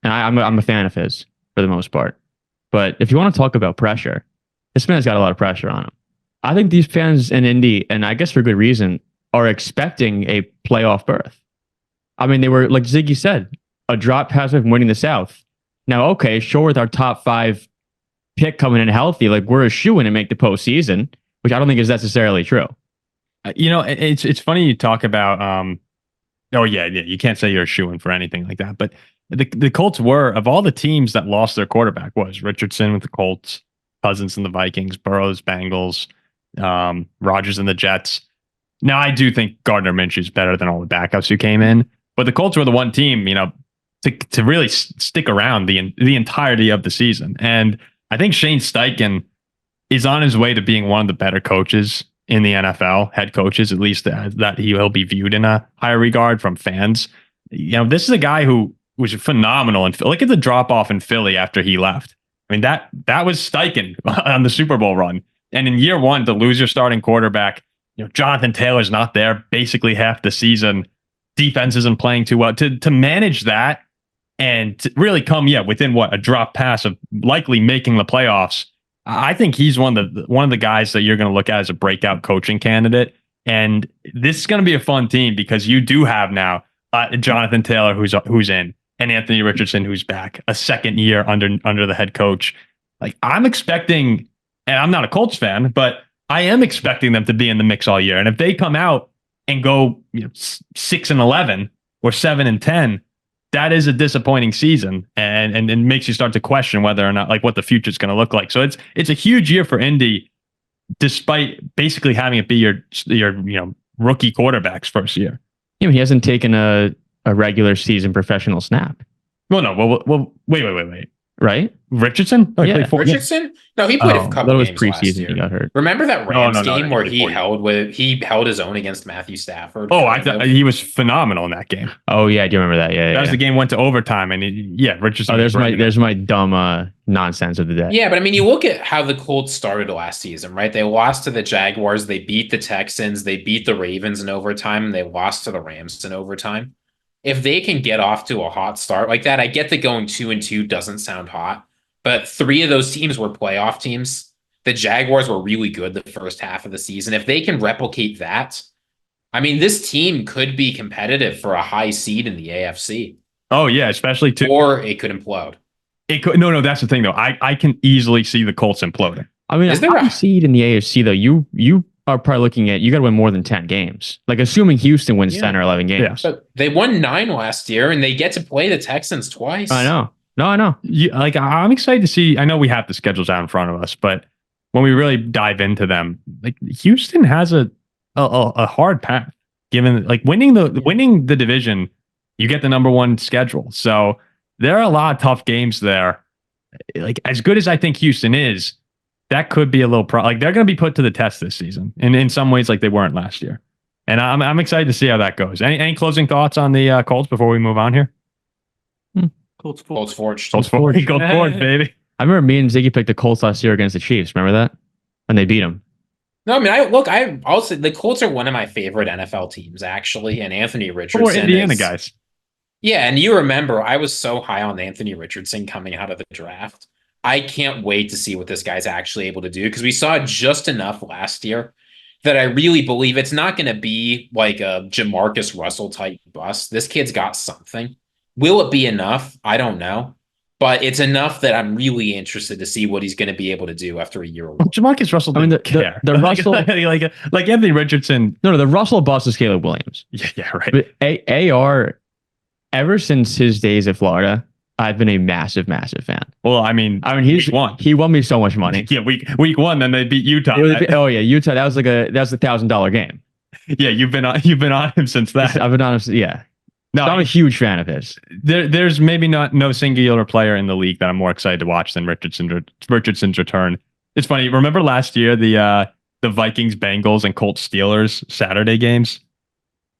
[SPEAKER 2] And I'm a fan of his for the most part. But if you want to talk about pressure, this man's got a lot of pressure on him. I think these fans in Indy, and I guess for good reason, are expecting a playoff berth. I mean, they were, like Ziggy said, a drop pass from winning the South. Now, okay, sure, with our top 5 pick coming in healthy, like we're a shoo-in to make the postseason, which I don't think is necessarily true.
[SPEAKER 1] It's funny you talk about, you can't say you're a shoo-in for anything like that. But the Colts were, of all the teams that lost their quarterback, was Richardson with the Colts, Cousins and the Vikings, Burrow's Bengals, Rodgers and the Jets. Now, I do think Gardner Minshew is better than all the backups who came in. But the Colts were the one team, to really stick around the entirety of the season. And I think Shane Steichen is on his way to being one of the better coaches in the NFL, head coaches, at least that he'll be viewed in a higher regard from fans. This is a guy who was phenomenal. And look at the drop off in Philly after he left. I mean, that was Steichen on the Super Bowl run. And in year one, to lose your starting quarterback, Jonathan Taylor's not there basically half the season. Defense isn't playing too well. To manage that and to really come within a drop pass of likely making the playoffs. I think he's one of the guys that you're going to look at as a breakout coaching candidate. And this is going to be a fun team because you do have now Jonathan Taylor who's in, and Anthony Richardson who's back, a second year under the head coach. Like I'm expecting, and I'm not a Colts fan, but I am expecting them to be in the mix all year. And if they come out and go 6-11 or 7-10, that is a disappointing season, and makes you start to question whether or not what the future is going to look like. So it's a huge year for Indy, despite basically having it be your rookie quarterback's first year.
[SPEAKER 2] He hasn't taken a regular season professional snap.
[SPEAKER 1] Well, no. Well, wait.
[SPEAKER 2] right?
[SPEAKER 1] Richardson? Oh, he
[SPEAKER 2] Yeah.
[SPEAKER 1] played 4.
[SPEAKER 3] Richardson? No, he played a couple
[SPEAKER 2] that was
[SPEAKER 3] games last
[SPEAKER 2] preseason.
[SPEAKER 3] year.
[SPEAKER 2] He got hurt.
[SPEAKER 3] Remember that
[SPEAKER 1] No,
[SPEAKER 3] Rams
[SPEAKER 1] no,
[SPEAKER 3] game
[SPEAKER 1] he
[SPEAKER 3] where
[SPEAKER 1] played
[SPEAKER 3] he
[SPEAKER 1] 4
[SPEAKER 3] held his own against Matthew Stafford?
[SPEAKER 1] Oh, I thought he was phenomenal in that game.
[SPEAKER 2] Oh yeah, I do remember that. Yeah,
[SPEAKER 1] That was the game went to overtime, and Richardson.
[SPEAKER 2] Oh, there's my dumb nonsense of the day.
[SPEAKER 3] Yeah, but I mean, you look at how the Colts started last season, right? They lost to the Jaguars, they beat the Texans, they beat the Ravens in overtime, and they lost to the Rams in overtime. If they can get off to a hot start like that, I get that going 2-2 doesn't sound hot, but 3 of those teams were playoff teams. The Jaguars were really good the first half of the season. If they can replicate that, I mean, this team could be competitive for a high seed in the AFC.
[SPEAKER 1] Oh yeah, especially too.
[SPEAKER 3] Or it could implode.
[SPEAKER 1] It could. No, that's the thing though. I can easily see the Colts imploding.
[SPEAKER 2] I mean,
[SPEAKER 3] Is there
[SPEAKER 2] a
[SPEAKER 3] a
[SPEAKER 2] seed in the AFC though? You are probably looking at you got to win more than 10 games. Like assuming Houston wins 10 or 11 games.
[SPEAKER 3] But they won 9 last year, and they get to play the Texans twice.
[SPEAKER 2] I know. No, I know.
[SPEAKER 1] I'm excited to see. I know we have the schedules out in front of us, but when we really dive into them, like Houston has a hard path. Given like winning the division, you get the number 1 schedule. So there are a lot of tough games there. Like as good as I think Houston is, that could be a little like they're going to be put to the test this season, and in some ways like they weren't last year. And I'm excited to see how that goes. Any closing thoughts on the Colts before we move on here?
[SPEAKER 3] Colts forged.
[SPEAKER 1] Colts forward, baby.
[SPEAKER 2] I remember me and Ziggy picked the Colts last year against the Chiefs. Remember that? And they beat them.
[SPEAKER 3] No, I mean, I'll say the Colts are one of my favorite NFL teams, actually, and Anthony Richardson.
[SPEAKER 1] Or Indiana guys.
[SPEAKER 3] Yeah, and you remember I was so high on Anthony Richardson coming out of the draft. I can't wait to see what this guy's actually able to do because we saw just enough last year that I really believe it's not going to be like a Jamarcus Russell type bust. This kid's got something. Will it be enough? I don't know. But it's enough that I'm really interested to see what he's going to be able to do after a year.
[SPEAKER 1] Well, Jamarcus Russell didn't care.
[SPEAKER 2] The Russell,
[SPEAKER 1] like Anthony Richardson.
[SPEAKER 2] No, the Russell bust is Caleb Williams.
[SPEAKER 1] Yeah, right.
[SPEAKER 2] But AR, ever since his days at Florida, I've been a massive fan.
[SPEAKER 1] Well, I mean,
[SPEAKER 2] he won me so much money.
[SPEAKER 1] Yeah, week 1, then they beat Utah.
[SPEAKER 2] Utah. That was $1,000 game.
[SPEAKER 1] Yeah, you've been on him since that.
[SPEAKER 2] I've been on him. Yeah. No, I'm a huge fan of his.
[SPEAKER 1] There's maybe no singular player in the league that I'm more excited to watch than Richardson's return. It's funny. Remember last year the Vikings, Bengals, and Colts Steelers Saturday games?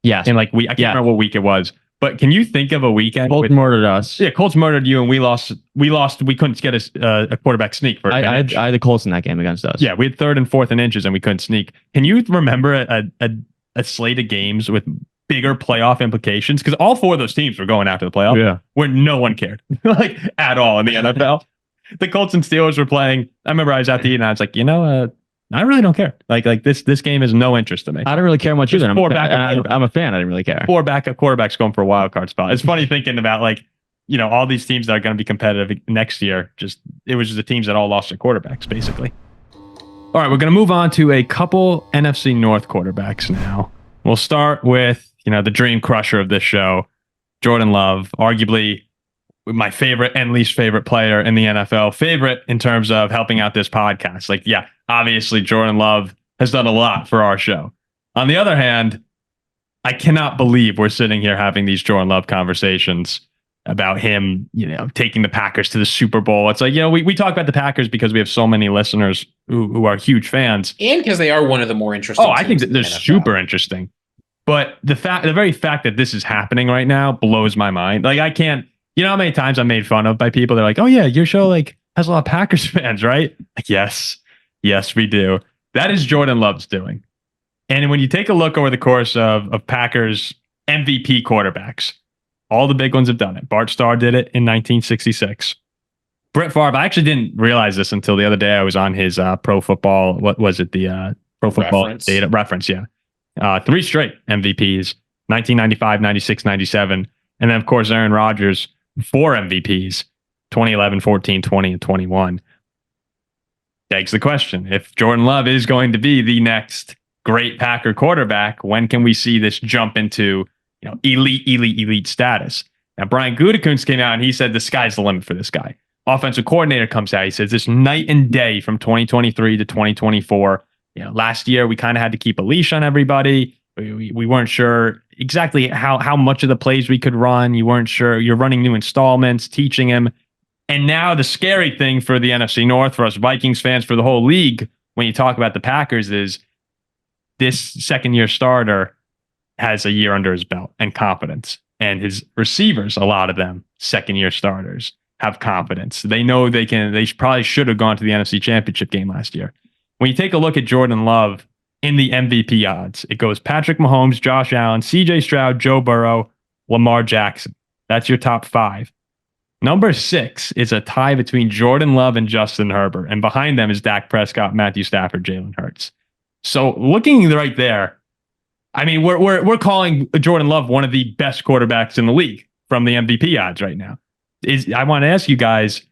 [SPEAKER 2] Yeah.
[SPEAKER 1] And I can't remember what week it was. But can you think of a weekend?
[SPEAKER 2] Colts murdered us.
[SPEAKER 1] Yeah, Colts murdered you, and we lost. We couldn't get a quarterback sneak for.
[SPEAKER 2] I had the Colts in that game against us.
[SPEAKER 1] Yeah, we had 3rd and 4th and inches, and we couldn't sneak. Can you remember a slate of games with bigger playoff implications? Because all 4 of those teams were going after the playoff, where no one cared, like at all in the NFL. The Colts and Steelers were playing. I remember I was at the and I was like, I really don't care. Like this game is no interest to me.
[SPEAKER 2] I don't really care much either. I'm a fan. I didn't really care.
[SPEAKER 1] 4 backup quarterbacks going for a wild card spot. It's funny thinking about all these teams that are going to be competitive next year. It was just the teams that all lost their quarterbacks, basically. All right, we're going to move on to a couple NFC North quarterbacks now. We'll start with the dream crusher of this show, Jordan Love, arguably my favorite and least favorite player in the NFL. Favorite in terms of helping out this podcast. Obviously, Jordan Love has done a lot for our show. On the other hand, I cannot believe we're sitting here having these Jordan Love conversations about him, taking the Packers to the Super Bowl. It's like, we talk about the Packers because we have so many listeners who are huge fans.
[SPEAKER 3] And because they are one of the more interesting.
[SPEAKER 1] I think that they're super interesting. But the very fact that this is happening right now blows my mind. I can't, how many times I'm made fun of by people? They're like, oh yeah, your show has a lot of Packers fans, right? Yes, we do. That is Jordan Love's doing. And when you take a look over the course of Packers MVP quarterbacks, all the big ones have done it. Bart Starr did it in 1966. Brett Favre, I actually didn't realize this until the other day. I was on his Pro Football, what was it? The Pro Football data reference, yeah. 3 straight MVPs, 1995, 96, 97. And then, of course, Aaron Rodgers, 4 MVPs, 2011, 14, 20, and 21. Begs the question, if Jordan Love is going to be the next great Packer quarterback, when can we see this jump into elite status? Now, Brian Gutekunst came out and he said the sky's the limit for this guy. Offensive coordinator comes out. He says this night and day from 2023 to 2024. Last year we kind of had to keep a leash on everybody. We weren't sure exactly how much of the plays we could run. You weren't sure. You're running new installments, teaching him. And now the scary thing for the NFC North, for us Vikings fans, for the whole league, when you talk about the Packers, is this second-year starter has a year under his belt and confidence. And his receivers, a lot of them, second-year starters, have confidence. They know they can. They probably should have gone to the NFC Championship game last year. When you take a look at Jordan Love in the MVP odds, it goes Patrick Mahomes, Josh Allen, CJ Stroud, Joe Burrow, Lamar Jackson. That's your top 5. Number 6 is a tie between Jordan Love and Justin Herbert. And behind them is Dak Prescott, Matthew Stafford, Jalen Hurts. So looking right there, I mean, we're calling Jordan Love one of the best quarterbacks in the league from the MVP odds right now. I want to ask you guys,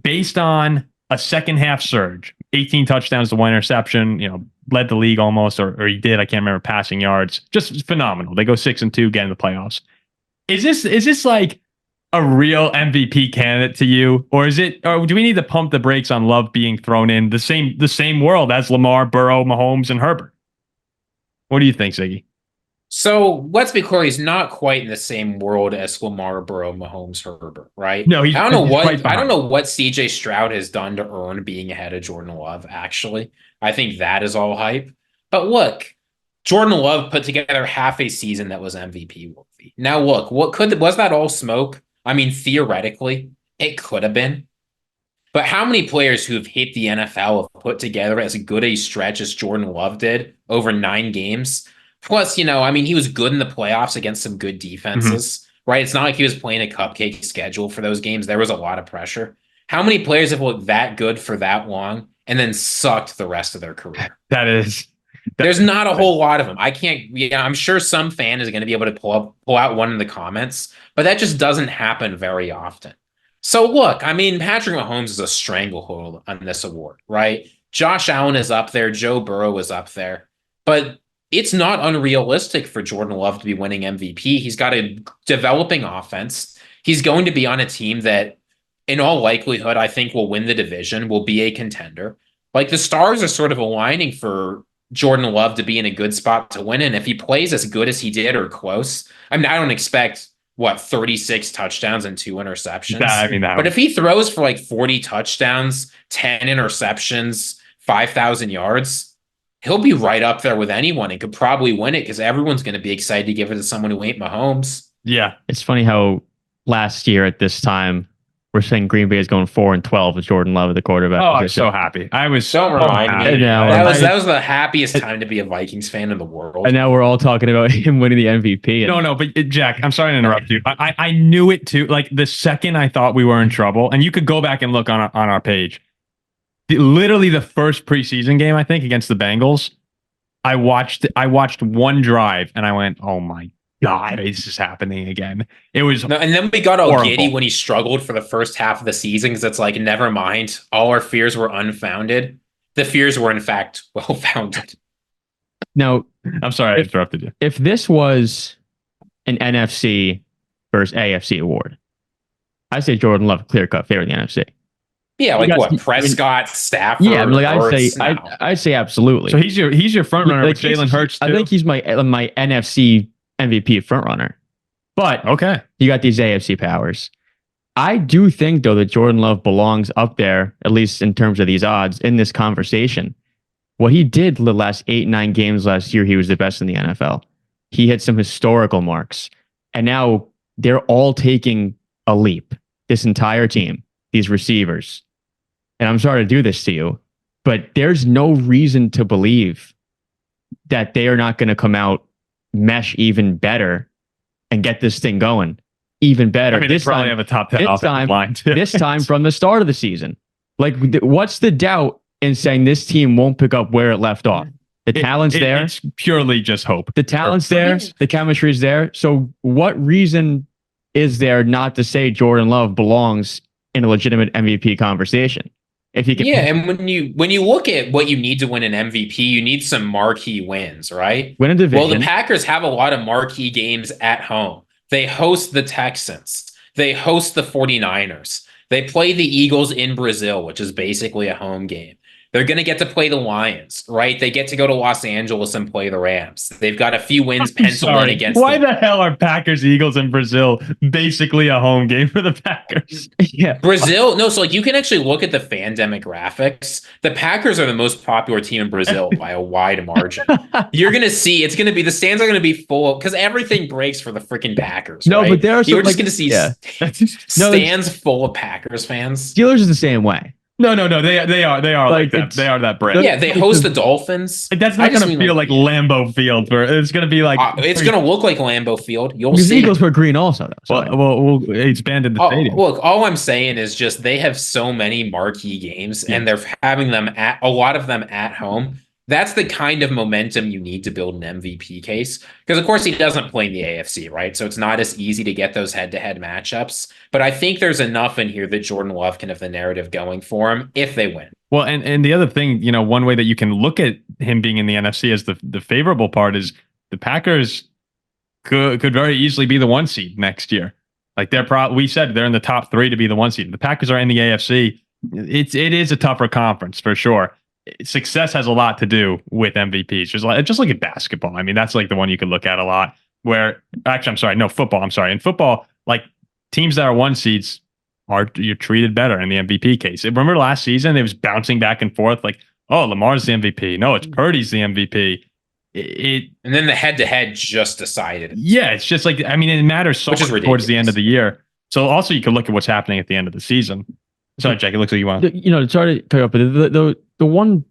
[SPEAKER 1] based on a second half surge, 18 touchdowns to 1 interception, led the league almost, or he did, I can't remember, passing yards, just phenomenal. They go 6-2, get in the playoffs. Is this like a real MVP candidate to you, or do we need to pump the brakes on Love being thrown in the same world as Lamar, Burrow, Mahomes, and Herbert? What do you think, Ziggy?
[SPEAKER 3] So let's be clear, he's not quite in the same world as Lamar, Burrow, Mahomes, Herbert, right?
[SPEAKER 1] No,
[SPEAKER 3] I don't know what CJ Stroud has done to earn being ahead of Jordan Love, actually. I think that is all hype. But look, Jordan Love put together half a season that was MVP worthy. Now look, was that all smoke? I mean, theoretically, it could have been. But how many players who have hit the NFL have put together as good a stretch as Jordan Love did over 9 games? Plus, he was good in the playoffs against some good defenses, right? It's not like he was playing a cupcake schedule for those games. There was a lot of pressure. How many players have looked that good for that long and then sucked the rest of their career? There's not a whole lot of them. I'm sure some fan is going to be able to pull out one in the comments, but that just doesn't happen very often. So look, Patrick Mahomes is a stranglehold on this award, right? Josh Allen is up there. Joe Burrow is up there. But it's not unrealistic for Jordan Love to be winning MVP. He's got a developing offense. He's going to be on a team that, in all likelihood, I think will win the division, will be a contender. Like, the stars are sort of aligning for Jordan Love to be in a good spot to win. And if he plays as good as he did or close, I don't expect 36 touchdowns and 2 interceptions. But if he throws for like 40 touchdowns, 10 interceptions, 5,000 yards, he'll be right up there with anyone and could probably win it because everyone's going to be excited to give it to someone who ain't Mahomes.
[SPEAKER 2] Yeah. It's funny how last year at this time, we're saying Green Bay is going 4-12 with Jordan Love at the quarterback.
[SPEAKER 1] Oh, I was so happy.
[SPEAKER 3] Don't remind me. That was the happiest time to be a Vikings fan in the world.
[SPEAKER 2] And now we're all talking about him winning the MVP.
[SPEAKER 1] No, but Jack, I'm sorry to interrupt you. I knew it too. Like, the second I thought we were in trouble, and you could go back and look on our page. Literally the first preseason game, I think, against the Bengals, I watched one drive and I went, "Oh my God, this is happening again." It was
[SPEAKER 3] and then we got all giddy when he struggled for the first half of the season because it's like, never mind, all our fears were unfounded. The fears were in fact well founded.
[SPEAKER 2] Now,
[SPEAKER 1] I'm sorry I interrupted you.
[SPEAKER 2] If this was an NFC versus AFC award, I say Jordan Love clear cut favorite in the NFC.
[SPEAKER 3] Yeah, like what? Prescott, Stafford.
[SPEAKER 2] Yeah, I'd say absolutely.
[SPEAKER 1] So he's your front runner with Jalen Hurts too?
[SPEAKER 2] I think he's my NFC MVP front runner. But
[SPEAKER 1] okay,
[SPEAKER 2] you got these AFC powers. I do think though that Jordan Love belongs up there, at least in terms of these odds, in this conversation. What he did the last 8-9 games last year, he was the best in the NFL. He hit some historical marks, and now they're all taking a leap. This entire team, these receivers. And I'm sorry to do this to you, but there's no reason to believe that they are not going to come out, mesh even better, and get this thing going even better.
[SPEAKER 1] They probably have a top 10 offensive line too.
[SPEAKER 2] This time from the start of the season. Like, what's the doubt in saying this team won't pick up where it left off? The talent's there.
[SPEAKER 1] It's purely just hope.
[SPEAKER 2] The talent's there. The chemistry is there. So what reason is there not to say Jordan Love belongs in a legitimate MVP conversation? If you can,
[SPEAKER 3] and when you look at what you need to win an MVP, you need some marquee wins, right?
[SPEAKER 2] Win a division.
[SPEAKER 3] Well, the Packers have a lot of marquee games at home. They host the Texans. They host the 49ers. They play the Eagles in Brazil, which is basically a home game. They're going to get to play the Lions, right? They get to go to Los Angeles and play the Rams. They've got a few wins penciled in against.
[SPEAKER 1] Why the hell are Packers, Eagles, and Brazil basically a home game for the Packers?
[SPEAKER 2] Yeah,
[SPEAKER 3] Brazil. No, so like you can actually look at the fan demographics. The Packers are the most popular team in Brazil by a wide margin. You're going to see the stands are going to be full because everything breaks for the freaking Packers.
[SPEAKER 2] No,
[SPEAKER 3] right?
[SPEAKER 2] but there are some,
[SPEAKER 3] You're just going to see stands
[SPEAKER 2] No,
[SPEAKER 3] full of Packers fans.
[SPEAKER 2] Steelers is the same way.
[SPEAKER 1] No, they are like that. They are that brand.
[SPEAKER 3] Yeah, they host the Dolphins.
[SPEAKER 1] That's not going to feel like Lambeau Field. It's going to be like
[SPEAKER 3] it's going to look like Lambeau Field. You'll
[SPEAKER 2] Because
[SPEAKER 3] see.
[SPEAKER 2] the Eagles were green also, though.
[SPEAKER 1] Well, expanded the stadium.
[SPEAKER 3] Look, all I'm saying is just they have so many marquee games, and they're having them a lot of them at home. That's the kind of momentum you need to build an MVP case. Because, of course, he doesn't play in the AFC, right? So it's not as easy to get those head-to-head matchups. But I think there's enough in here that Jordan Love can have the narrative going for him if they win.
[SPEAKER 1] Well, and the other thing, one way that you can look at him being in the NFC as the favorable part is the Packers could very easily be the 1 seed next year. Like we said they're in the top 3 to be the 1 seed. The Packers are in the AFC. It is a tougher conference for sure. Success has a lot to do with MVPs. Just look at basketball. I mean, that's like the one you could look at a lot. Football. I'm sorry. In football, like teams that are 1 seeds you're treated better in the MVP case. Remember last season, it was bouncing back and forth. Like, oh, Lamar's the MVP. No, it's Purdy's the MVP.
[SPEAKER 3] And then the head-to-head just decided.
[SPEAKER 1] Yeah, it's just like it matters so much towards the end of the year. So also you can look at what's happening at the end of the season. Sorry, Jack. It looks like you want.
[SPEAKER 2] Sorry to cut you off, but the one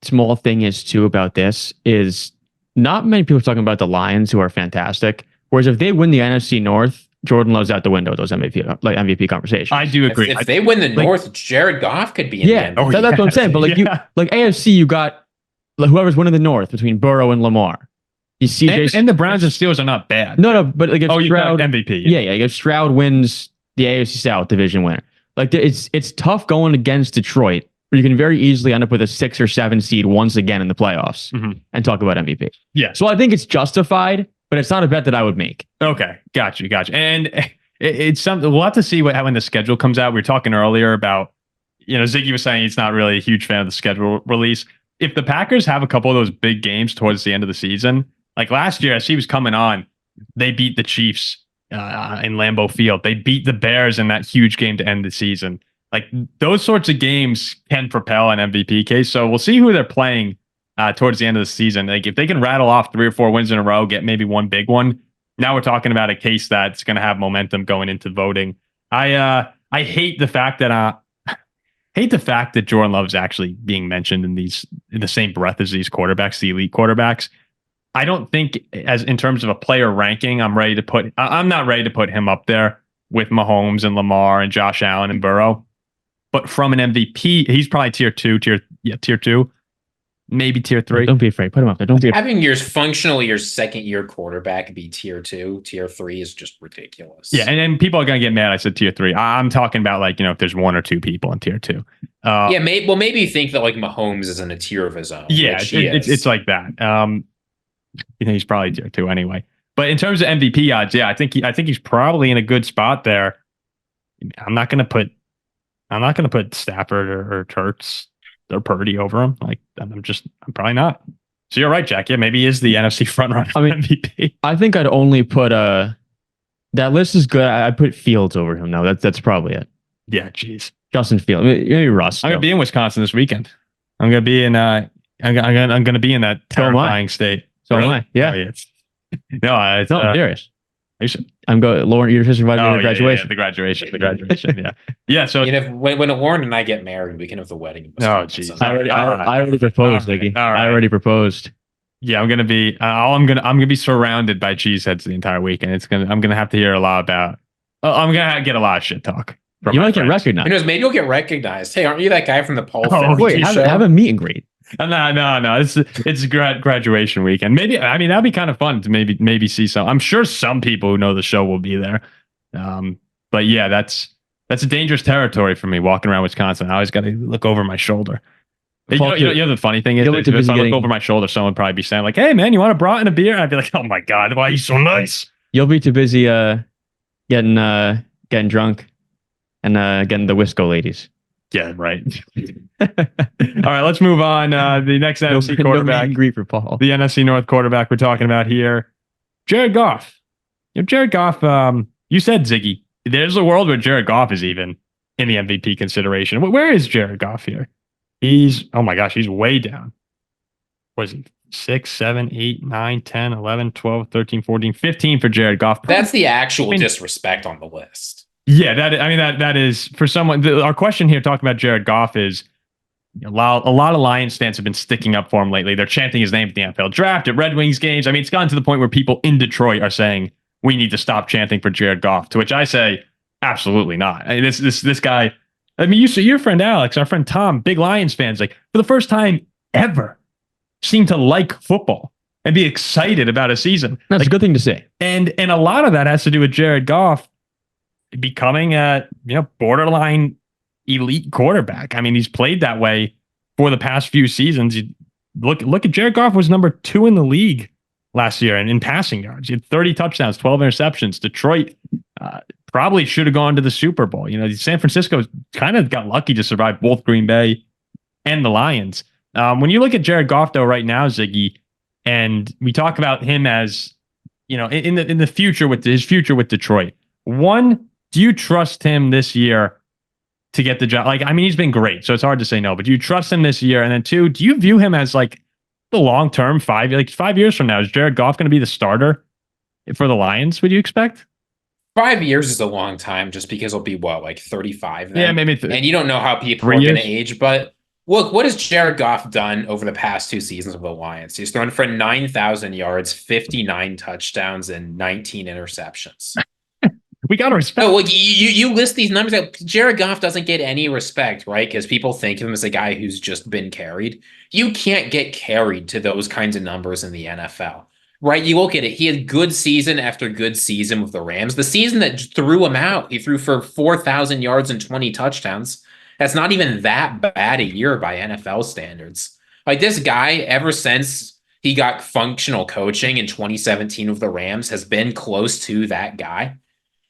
[SPEAKER 2] small thing is too about this is not many people are talking about the Lions, who are fantastic. Whereas if they win the NFC North, Jordan Love's out the window with those MVP conversations.
[SPEAKER 1] I do agree.
[SPEAKER 3] If they win the North, Jared Goff could be in the MVP.
[SPEAKER 2] That's what I'm saying. But AFC, you got whoever's winning the North between Burrow and Lamar. You see,
[SPEAKER 1] and the Browns and Steelers are not bad.
[SPEAKER 2] No, but like if Stroud
[SPEAKER 1] MVP.
[SPEAKER 2] Yeah. If Stroud wins the AFC South division winner, like it's tough going against Detroit, where you can very easily end up with a 6 or 7 seed once again in the playoffs and talk about MVP.
[SPEAKER 1] Yeah.
[SPEAKER 2] So I think it's justified, but it's not a bet that I would make.
[SPEAKER 1] Okay, got you. And it's something we'll have to see when the schedule comes out. We were talking earlier about, Ziggy was saying he's not really a huge fan of the schedule release. If the Packers have a couple of those big games towards the end of the season, like last year as he was coming on, they beat the Chiefs in Lambeau Field. They beat the Bears in that huge game to end the season. Like those sorts of games can propel an MVP case. So we'll see who they're playing towards the end of the season. Like if they can rattle off 3 or 4 wins in a row, get maybe one big one. Now we're talking about a case that's going to have momentum going into voting. I hate the fact that Jordan Love's actually being mentioned in the same breath as these quarterbacks, the elite quarterbacks. I don't think as in terms of a player ranking, I'm not ready to put him up there with Mahomes and Lamar and Josh Allen and Burrow. But from an MVP, he's probably tier 2, maybe tier 3.
[SPEAKER 2] Don't be afraid. Put him up there. Don't be afraid.
[SPEAKER 3] Having functionally your second year quarterback be tier 2, tier 3 is just ridiculous.
[SPEAKER 1] Yeah, and then people are gonna get mad. I said tier 3. I'm talking about if there's 1 or 2 people in tier 2.
[SPEAKER 3] Maybe you think that Mahomes is in a tier of his own.
[SPEAKER 1] Yeah, it's like that. He's probably tier 2 anyway. But in terms of MVP odds, I think he's probably in a good spot there. I'm not gonna put Stafford or Turks or Purdy over him. I'm probably not. So you're right, Jack. Yeah, maybe he is the NFC frontrunner for MVP.
[SPEAKER 2] I think I'd only put that list is good. I'd put Fields over him now. That's probably it.
[SPEAKER 1] Yeah, jeez.
[SPEAKER 2] Justin Fields. Maybe Russ.
[SPEAKER 1] I'm gonna be in Wisconsin this weekend. I'm gonna be in I'm gonna be in that terrifying state.
[SPEAKER 2] So am I. Yeah.
[SPEAKER 1] I'm
[SPEAKER 2] serious. I'm going. Lauren, you're just invited me to graduation.
[SPEAKER 1] The graduation. Yeah. Yeah. So
[SPEAKER 3] when Lauren and I get married, we can have the wedding.
[SPEAKER 1] Oh, jeez.
[SPEAKER 2] I already proposed, Ziggy.
[SPEAKER 1] Right.
[SPEAKER 2] I already proposed.
[SPEAKER 1] Yeah, I'm gonna be. I'm gonna be surrounded by cheeseheads the entire weekend. I'm gonna have to hear a lot about. I'm gonna get a lot of shit talk.
[SPEAKER 2] You might get recognized.
[SPEAKER 3] Who knows? Maybe you'll get recognized. Hey, aren't you that guy from the Paul?
[SPEAKER 2] Wait, have a meet and greet.
[SPEAKER 1] No. It's graduation weekend. Maybe that'd be kind of fun to maybe see some. I'm sure some people who know the show will be there. But yeah, that's a dangerous territory for me walking around Wisconsin. I always got to look over my shoulder. You know the funny thing is, if I look over my shoulder, someone would probably be saying "Hey man, you want a brat and a beer?" And I'd be like, "Oh my god, why are you so nice?"
[SPEAKER 2] You'll be too busy getting drunk and getting the Wisco ladies.
[SPEAKER 1] Yeah, right. All right, let's move on. The next NFC quarterback,
[SPEAKER 2] grief for Paul.
[SPEAKER 1] the NFC North quarterback we're talking about here, Jared Goff. Jared Goff, you said Ziggy. There's a world where Jared Goff is even in the MVP consideration. Where is Jared Goff here? Oh my gosh, he's way down. What is he? 6, 7, 8, 9, 10, 11, 12, 13, 14, 15 for Jared Goff.
[SPEAKER 3] That's the actual disrespect on the list.
[SPEAKER 1] Yeah, that is for someone. Our question here talking about Jared Goff is a lot of Lions fans have been sticking up for him lately. They're chanting his name at the NFL draft, at Red Wings games. I mean, it's gotten to the point where people in Detroit are saying we need to stop chanting for Jared Goff. To which I say, absolutely not. I mean, this guy. I mean, your friend Alex, our friend Tom, big Lions fans, like for the first time ever, seem to like football and be excited about a season.
[SPEAKER 2] That's a good thing to say.
[SPEAKER 1] And a lot of that has to do with Jared Goff becoming a borderline elite quarterback. I mean, he's played that way for the past few seasons. You look at Jared Goff was number 2 in the league last year and in passing yards. He had 30 touchdowns, 12 interceptions. Detroit probably should have gone to the Super Bowl. San Francisco kind of got lucky to survive both Green Bay and the Lions. When you look at Jared Goff, though, right now, Ziggy, and we talk about him as, in the future with his future with Detroit. One, do you trust him this year to get the job? Like, I mean, he's been great, so it's hard to say no. But do you trust him this year? And then 2, do you view him as like the long term 5 years from now? Is Jared Goff going to be the starter for the Lions? Would you expect?
[SPEAKER 3] 5 years is a long time, just because he'll be 35 then.
[SPEAKER 1] Yeah, maybe.
[SPEAKER 3] And you don't know how people are going to age, but. Look, what has Jared Goff done over the past 2 seasons with the Lions? He's thrown for 9,000 yards, 59 touchdowns, and 19 interceptions.
[SPEAKER 1] We got to respect.
[SPEAKER 3] Oh, you list these numbers out. Jared Goff doesn't get any respect, right? Because people think of him as a guy who's just been carried. You can't get carried to those kinds of numbers in the NFL, right? You look at it. He had good season after good season with the Rams. The season that threw him out, he threw for 4,000 yards and 20 touchdowns. That's not even that bad a year by NFL standards. Like, this guy, ever since he got functional coaching in 2017 with the Rams, has been close to that guy.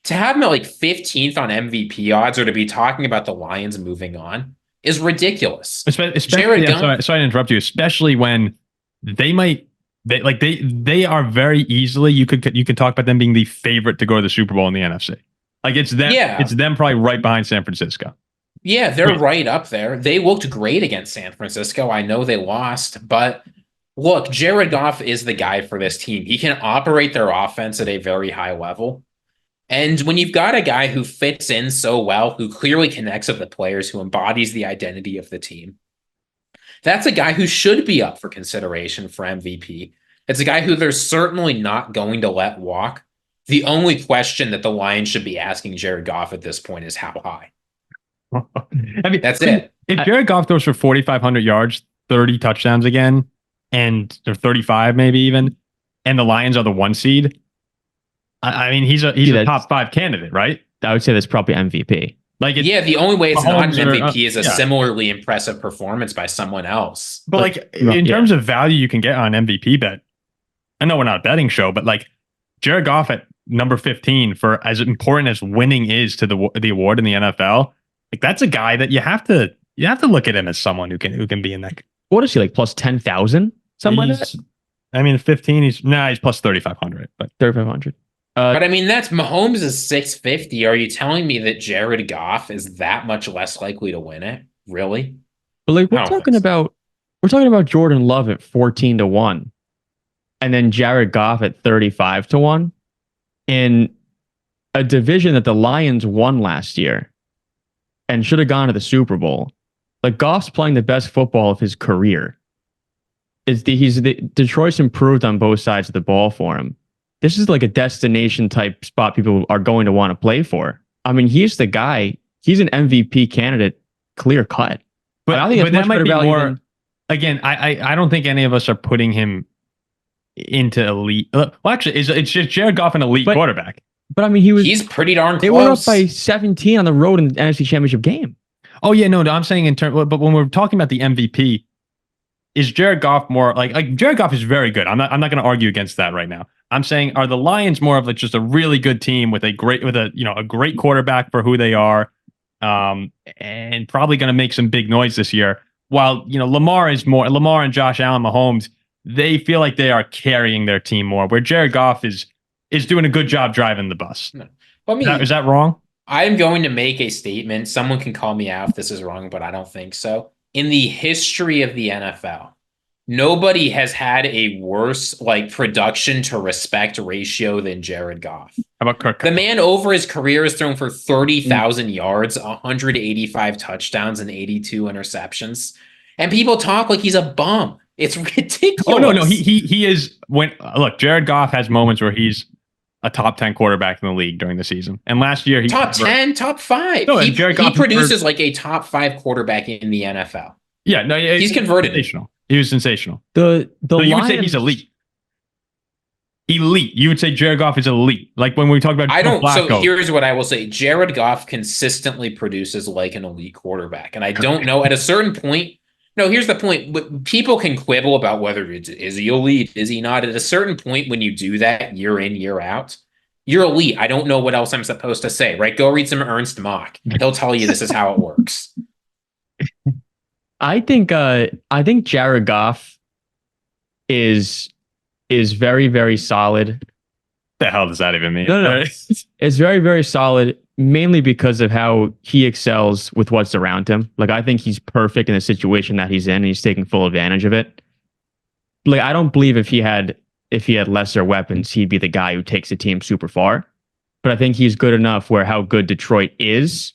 [SPEAKER 3] To have him at 15th on MVP odds, or to be talking about the Lions moving on, is ridiculous.
[SPEAKER 1] Especially, sorry to interrupt you. Especially when they are very easily. You could talk about them being the favorite to go to the Super Bowl in the NFC. Like, it's them. Yeah. It's them probably right behind San Francisco.
[SPEAKER 3] Yeah, they're right up there. They looked great against San Francisco. I know they lost, but look, Jared Goff is the guy for this team. He can operate their offense at a very high level. And when you've got a guy who fits in so well, who clearly connects with the players, who embodies the identity of the team, that's a guy who should be up for consideration for MVP. It's a guy who they're certainly not going to let walk. The only question that the Lions should be asking Jared Goff at this point is how high.
[SPEAKER 1] I mean,
[SPEAKER 3] that's it.
[SPEAKER 1] If Jared Goff throws for 4,500 yards, 30 touchdowns again, or 35 maybe even, and the Lions are the 1 seed, I mean, he's a top 5 candidate, right?
[SPEAKER 2] I would say that's probably MVP.
[SPEAKER 3] The only way it's not an MVP is a similarly impressive performance by someone else.
[SPEAKER 1] But in terms of value you can get on MVP bet, I know we're not a betting show, but Jared Goff at number 15 for as important as winning is to the award in the NFL. That's a guy that you have to look at him as someone who can be in that.
[SPEAKER 2] What is he plus 10,000? Something like that?
[SPEAKER 1] I mean, 15. He's plus 3,500, but
[SPEAKER 2] 3,500.
[SPEAKER 3] But I mean, that's Mahomes is 650. Are you telling me that Jared Goff is that much less likely to win it? Really?
[SPEAKER 2] But we're talking about Jordan Love at 14-1, and then Jared Goff at 35-1 in a division that the Lions won last year and should have gone to the Super Bowl. Goff's playing the best football of his career. Detroit's improved on both sides of the ball for him. This is a destination type spot people are going to want to play for. I mean, he's the guy. He's an MVP candidate, clear cut.
[SPEAKER 1] But I think that might be more. Again, I don't think any of us are putting him into elite. Well, actually, it's just Jared Goff an elite quarterback.
[SPEAKER 2] But I mean, he's
[SPEAKER 3] pretty darn close.
[SPEAKER 2] They were up by 17 on the road in the NFC Championship game.
[SPEAKER 1] Oh yeah, no, I'm saying in terms. But when we're talking about the MVP, is Jared Goff more like Jared Goff is very good. I'm not going to argue against that right now. I'm saying, are the Lions more of just a really good team with a great quarterback for who they are, and probably going to make some big noise this year. While, Lamar and Josh Allen, Mahomes, they feel like they are carrying their team more, where Jared Goff is doing a good job driving the bus.
[SPEAKER 3] No. Well,
[SPEAKER 1] is that wrong?
[SPEAKER 3] I'm going to make a statement. Someone can call me out if this is wrong, but I don't think so. In the history of the NFL, nobody has had a worse production to respect ratio than Jared Goff.
[SPEAKER 1] How about Kirk?
[SPEAKER 3] The man over his career has thrown for 30,000 yards, 185 touchdowns, and 82 interceptions. And people talk like he's a bum. It's ridiculous.
[SPEAKER 1] Oh, no. He is. Look, Jared Goff has moments where he's a top 10 quarterback in the league during the season. And last year, he
[SPEAKER 3] top 10, top 5.
[SPEAKER 1] No,
[SPEAKER 3] he produces like a top 5 quarterback in the NFL.
[SPEAKER 1] Yeah, no,
[SPEAKER 3] he's converted.
[SPEAKER 1] He was sensational.
[SPEAKER 2] So
[SPEAKER 1] you would say he's elite. Elite. You would say Jared Goff is elite. Like when we talk about
[SPEAKER 3] So here's what I will say. Jared Goff consistently produces like an elite quarterback. And I don't know at a certain point. No, here's the point. People can quibble about whether is he elite, is he not. At a certain point, when you do that year in, year out, you're elite. I don't know what else I'm supposed to say, right? Go read some Ernst Mach. He'll tell you this is how it works.
[SPEAKER 2] I think Jared Goff is very, very solid.
[SPEAKER 1] The hell does that even mean?
[SPEAKER 2] No. It's very, very solid, mainly because of how he excels with what's around him. Like, I think he's perfect in the situation that he's in, and he's taking full advantage of it. Like, I don't believe if he had lesser weapons, he'd be the guy who takes the team super far. But I think he's good enough where how good Detroit is,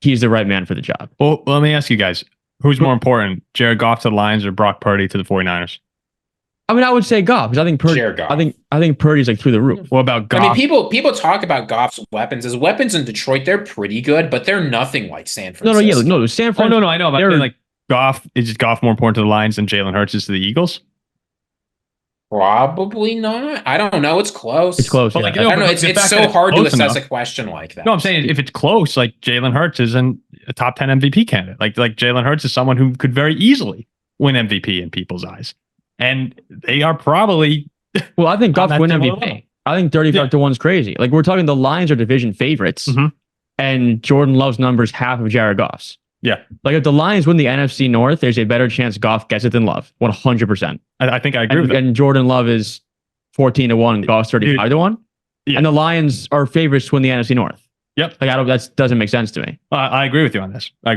[SPEAKER 2] he's the right man for the job.
[SPEAKER 1] Well, let me ask you guys, who's more important, Jared Goff to the Lions or Brock Purdy to the 49ers?
[SPEAKER 2] I mean, I would say Goff, because I think Purdy.
[SPEAKER 3] Jared Goff.
[SPEAKER 2] I think Purdy's like through the roof.
[SPEAKER 1] What about Goff?
[SPEAKER 3] I mean, people talk about Goff's weapons. His weapons in Detroit, they're pretty good, but they're nothing like San Francisco.
[SPEAKER 2] No, San Francisco.
[SPEAKER 1] Oh, no, I know. But like Goff, is Goff more important to the Lions than Jalen Hurts is to the Eagles?
[SPEAKER 3] Probably not. I don't know. It's close.
[SPEAKER 2] It's close.
[SPEAKER 1] But
[SPEAKER 2] Yeah.
[SPEAKER 1] like,
[SPEAKER 3] I don't know. It's so hard to assess a question like that.
[SPEAKER 1] No, I'm saying if it's close, like Jalen Hurts isn't a top 10 MVP candidate. Like Jalen Hurts is someone who could very easily win MVP in people's eyes. And they are probably...
[SPEAKER 2] Well, I think Goff win MVP. I think 35-1 is crazy. Like, we're talking the Lions are division favorites, and Jordan Love's numbers half of Jared Goff's.
[SPEAKER 1] Yeah.
[SPEAKER 2] Like, if the Lions win the NFC North, there's a better chance Goff gets it than Love. 100%.
[SPEAKER 1] I think I agree with that.
[SPEAKER 2] And Jordan Love is 14-1 and Goff's 35-1. Yeah. And the Lions are favorites to win the NFC North.
[SPEAKER 1] Yep.
[SPEAKER 2] Like, that doesn't make sense to me.
[SPEAKER 1] I agree with you on this. I'm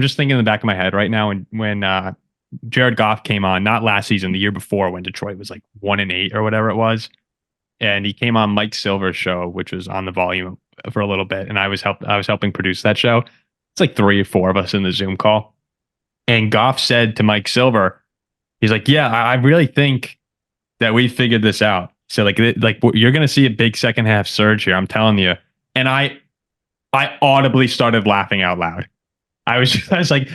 [SPEAKER 1] just thinking in the back of my head right now when Jared Goff came on, not last season, the year before, when Detroit was like 1-8 or whatever it was. And he came on Mike Silver's show, which was on the volume for a little bit. And I was helping produce that show. It's like 3 or 4 of us in the Zoom call. And Goff said to Mike Silver, he's like, yeah, I really think that we figured this out. So like you're going to see a big second half surge here. I'm telling you. And I audibly started laughing out loud. I was like,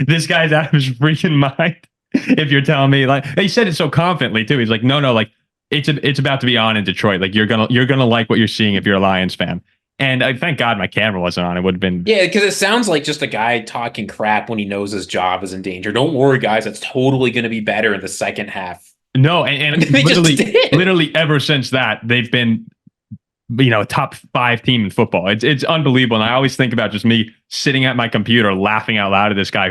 [SPEAKER 1] this guy's out of his freaking mind. If you're telling me, like, he said it so confidently too. He's like, no, like it's about to be on in Detroit. Like you're gonna like what you're seeing if you're a Lions fan. And I thank God my camera wasn't on. It would have been.
[SPEAKER 3] Yeah, because it sounds like just a guy talking crap when he knows his job is in danger. Don't worry, guys. It's totally going to be better in the second half.
[SPEAKER 1] No, and literally ever since that, they've been, a top 5 team in football. It's unbelievable. And I always think about just me sitting at my computer laughing out loud at this guy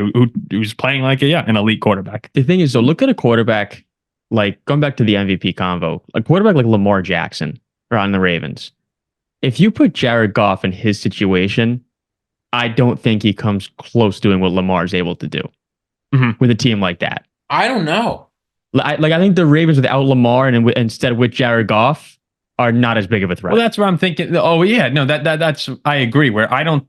[SPEAKER 1] who's playing like an elite quarterback.
[SPEAKER 2] The thing is, so look at a quarterback, like going back to the MVP convo, a quarterback like Lamar Jackson on the Ravens. If you put Jared Goff in his situation, I don't think he comes close to doing what Lamar is able to do with a team like that.
[SPEAKER 3] I don't know.
[SPEAKER 2] I think the Ravens without Lamar and instead with Jared Goff are not as big of a threat.
[SPEAKER 1] Well, that's where I'm thinking. Oh yeah, no, that's I agree. Where I don't.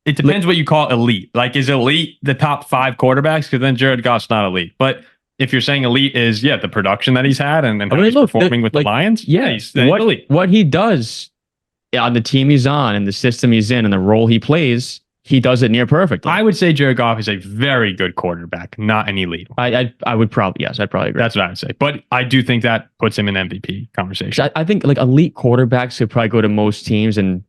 [SPEAKER 1] It depends what you call elite. Like, is elite the top 5 quarterbacks? Because then Jared Goff's not elite. But if you're saying elite is the production that he's had and how he's performing with the Lions, he's elite.
[SPEAKER 2] What he does on the team he's on and the system he's in and the role he plays, he does it near perfectly.
[SPEAKER 1] I would say Jared Goff is a very good quarterback, not an elite one.
[SPEAKER 2] I would probably, yes, I'd probably agree.
[SPEAKER 1] That's what I would say. But I do think that puts him in MVP conversation.
[SPEAKER 2] I think like elite quarterbacks could probably go to most teams and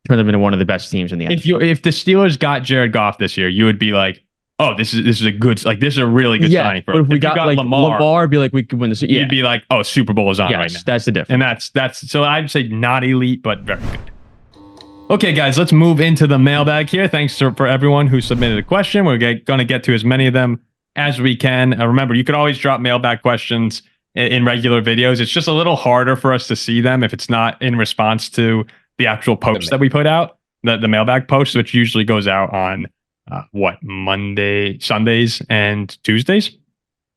[SPEAKER 2] turn them into one of the best teams in the NFL.
[SPEAKER 1] If the Steelers got Jared Goff this year, you would be like, oh, this is a good, like, this is a really good signing for him.
[SPEAKER 2] But if we got like Lamar, be like, we could win this.
[SPEAKER 1] You'd be like, oh, Super Bowl is on right now.
[SPEAKER 2] That's the difference.
[SPEAKER 1] And that's so I'd say not elite, but very good. Okay, guys, let's move into the mailbag here. Thanks for everyone who submitted a question. We're going to get to as many of them as we can. Remember, you could always drop mailbag questions in regular videos. It's just a little harder for us to see them if it's not in response to the actual posts that we put out, the mailbag post, which usually goes out on Sundays and Tuesdays?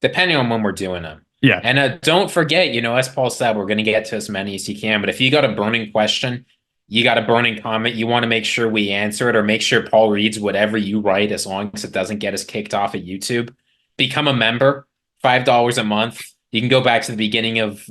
[SPEAKER 3] Depending on when we're doing them.
[SPEAKER 1] Yeah.
[SPEAKER 3] And don't forget, as Paul said, we're going to get to as many as you can. But if you got a burning question, you got a burning comment, you want to make sure we answer it or make sure Paul reads whatever you write as long as it doesn't get us kicked off of YouTube, become a member, $5 a month. You can go back to the beginning of,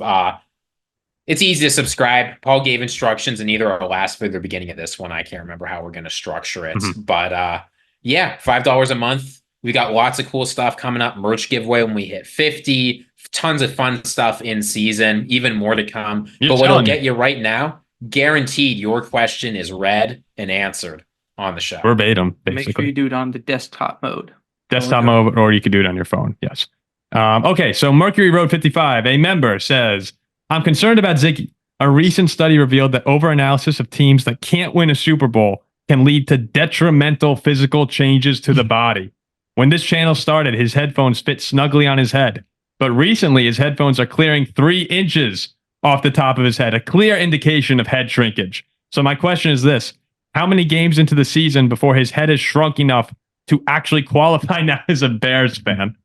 [SPEAKER 3] it's easy to subscribe. Paul gave instructions in either our last video or the beginning of this one. I can't remember how we're going to structure it. Mm-hmm. But yeah, $5 a month. We got lots of cool stuff coming up. Merch giveaway when we hit 50. Tons of fun stuff in season. Even more to come. But what'll get you right now, guaranteed your question is read and answered on the show.
[SPEAKER 1] Verbatim, basically.
[SPEAKER 4] Make sure you do it on the desktop mode.
[SPEAKER 1] Desktop mode, or you could do it on your phone. Yes. Okay, so Mercury Road 55, a member says, I'm concerned about Ziggy. A recent study revealed that overanalysis of teams that can't win a Super Bowl can lead to detrimental physical changes to the body. When this channel started, his headphones fit snugly on his head. But recently, his headphones are clearing 3 inches off the top of his head, a clear indication of head shrinkage. So my question is this. How many games into the season before his head is shrunk enough to actually qualify now as a Bears fan?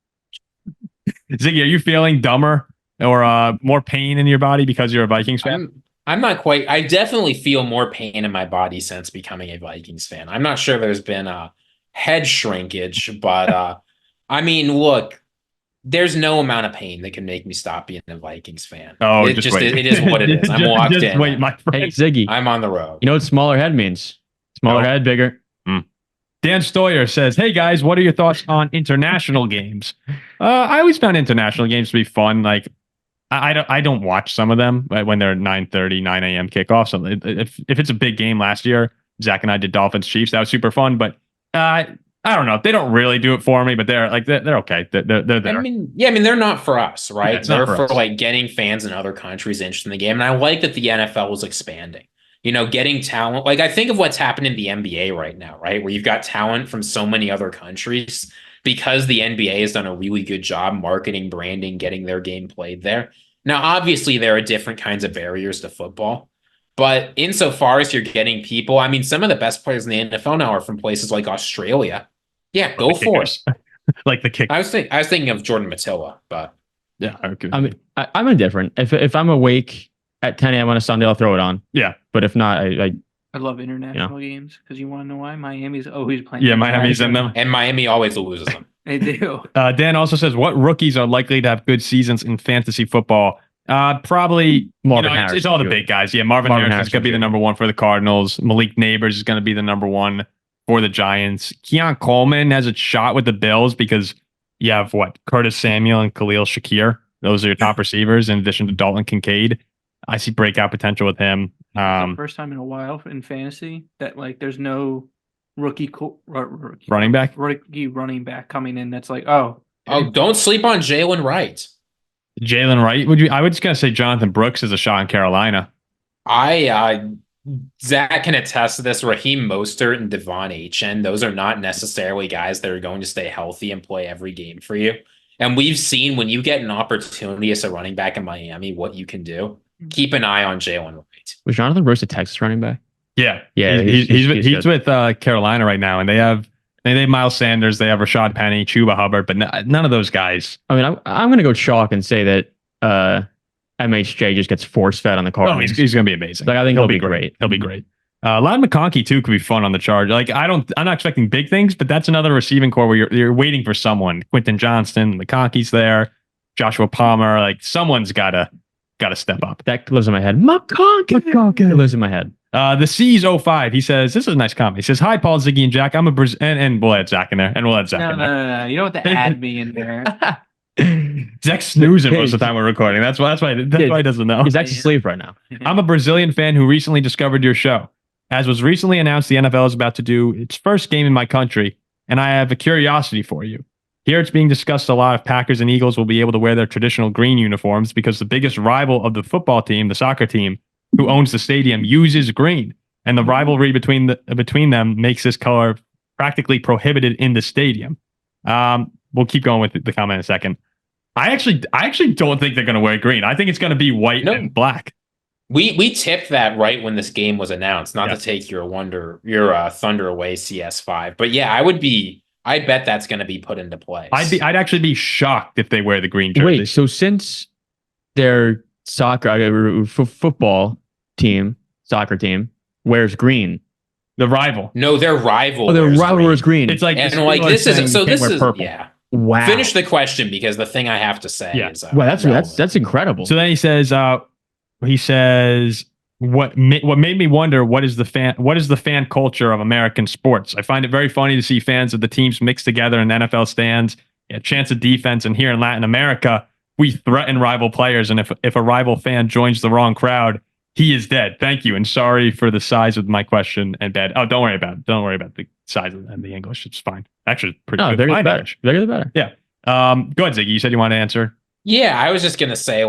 [SPEAKER 1] Ziggy, are you feeling dumber or more pain in your body because you're a Vikings fan?
[SPEAKER 3] I'm not quite. I definitely feel more pain in my body since becoming a Vikings fan. I'm not sure there's been a head shrinkage, but I mean, look, there's no amount of pain that can make me stop being a Vikings fan.
[SPEAKER 1] Oh,
[SPEAKER 3] it is what it is. I'm locked in.
[SPEAKER 2] Wait, my friend. Hey, Ziggy.
[SPEAKER 3] I'm on the road.
[SPEAKER 2] You know what smaller head means? Smaller head, bigger.
[SPEAKER 1] Dan Stoyer says, hey guys, what are your thoughts on international games? I always found international games to be fun. Like, I don't watch some of them when they're 9:30, 9 a.m. kickoffs. So if it's a big game last year, Zach and I did Dolphins Chiefs. That was super fun. But I don't know. They don't really do it for me, but they're okay. They're there.
[SPEAKER 3] I mean, they're not for us, right? Yeah, they're for like getting fans in other countries interested in the game. And I like that the NFL was expanding. Getting talent. Like, I think of what's happened in the NBA right now, right? Where you've got talent from so many other countries because the NBA has done a really good job marketing, branding, getting their game played there. Now, obviously, there are different kinds of barriers to football. But insofar as you're getting people, I mean, some of the best players in the NFL now are from places like Australia. Yeah, go for it.
[SPEAKER 1] Like the kick.
[SPEAKER 3] I was thinking of Jordan Matilla, but
[SPEAKER 1] yeah. Okay.
[SPEAKER 2] I mean, I'm indifferent. If I'm awake at 10 a.m. on a Sunday, I'll throw it on.
[SPEAKER 1] Yeah.
[SPEAKER 2] But if not, I
[SPEAKER 4] love international games because you want to know why? Miami's always playing.
[SPEAKER 1] Yeah, Miami's in them.
[SPEAKER 3] And Miami always loses them.
[SPEAKER 4] They do.
[SPEAKER 1] Dan also says, what rookies are likely to have good seasons in fantasy football? Probably
[SPEAKER 2] Marvin Harris.
[SPEAKER 1] It's all the big guys. Yeah, Marvin Harris is going to be the number one for the Cardinals. Malik Neighbors is going to be the number one for the Giants. Keon Coleman has a shot with the Bills because you have Curtis Samuel and Khalil Shakir. Those are your top receivers in addition to Dalton Kincaid. I see breakout potential with him.
[SPEAKER 4] First time in a while in fantasy that there's no rookie
[SPEAKER 1] running back
[SPEAKER 4] coming in. That's
[SPEAKER 3] don't sleep on Jalen Wright.
[SPEAKER 1] Jalen Wright? I was just gonna say Jonathan Brooks is a shot in Carolina.
[SPEAKER 3] Zach can attest to this. Raheem Mostert and Devon Achane, those are not necessarily guys that are going to stay healthy and play every game for you. And we've seen when you get an opportunity as a running back in Miami, what you can do. Keep an eye on Jalen Wright.
[SPEAKER 2] Was Jonathan Brooks a Texas running back?
[SPEAKER 1] Yeah.
[SPEAKER 2] He's
[SPEAKER 1] with Carolina right now, and they have Miles Sanders, they have Rashad Penny, Chuba Hubbard, but none of those guys.
[SPEAKER 2] I mean, I'm going to go chalk and say that MHJ just gets force fed on the Cardinals.
[SPEAKER 1] Oh, he's going to be amazing.
[SPEAKER 2] I think he'll be great.
[SPEAKER 1] He'll be great. Lon McConkey too could be fun on the charge. I'm not expecting big things, but that's another receiving core where you're waiting for someone. Quentin Johnston, McConkey's there, Joshua Palmer. Someone's gotta step up.
[SPEAKER 2] That lives in my head. McConkey lives in my head.
[SPEAKER 1] The C's 05, he says, this is a nice comment. He says, hi, Paul, Ziggy, and Jack. I'm a and we'll add Zach in there. And we'll add Zach in there.
[SPEAKER 4] No. You don't have to add me in there.
[SPEAKER 1] Zach's snoozing most of the time we're recording. That's why he doesn't know.
[SPEAKER 2] He's actually asleep right now.
[SPEAKER 1] I'm a Brazilian fan who recently discovered your show. As was recently announced, the NFL is about to do its first game in my country, and I have a curiosity for you. Here it's being discussed a lot if Packers and Eagles will be able to wear their traditional green uniforms because the biggest rival of the football team, the soccer team, who owns the stadium, uses green. and the rivalry between them makes this color practically prohibited in the stadium. We'll keep going with the comment in a second. I actually don't think they're going to wear green. I think it's going to be white and black.
[SPEAKER 3] We tipped that right when this game was announced. Not to take your thunder away, CS5, but yeah, I bet that's going to be put into place.
[SPEAKER 1] I'd actually be shocked if they wear the green jersey.
[SPEAKER 2] Wait, so since their soccer team wears green,
[SPEAKER 1] the rival.
[SPEAKER 3] No, their rival.
[SPEAKER 2] Oh, their rival wears green.
[SPEAKER 1] It's like
[SPEAKER 3] this is so. This is purple. Yeah.
[SPEAKER 2] Wow.
[SPEAKER 3] Finish the question because the thing I have to say is
[SPEAKER 2] wow, that's incredible.
[SPEAKER 1] So then he says what made me wonder what is the fan culture of American sports. I find it very funny to see fans of the teams mixed together in NFL stands, a chance of defense, and here in Latin America we threaten rival players, and if a rival fan joins the wrong crowd, he is dead. Thank you, and sorry for the size of my question and bad. Oh, don't worry about it. Don't worry about the size and the English. It's fine. Actually, pretty good.
[SPEAKER 2] Bigger the better. Bigger the better.
[SPEAKER 1] Yeah. Go ahead, Ziggy. You said you wanted to answer.
[SPEAKER 3] Yeah, I was just gonna say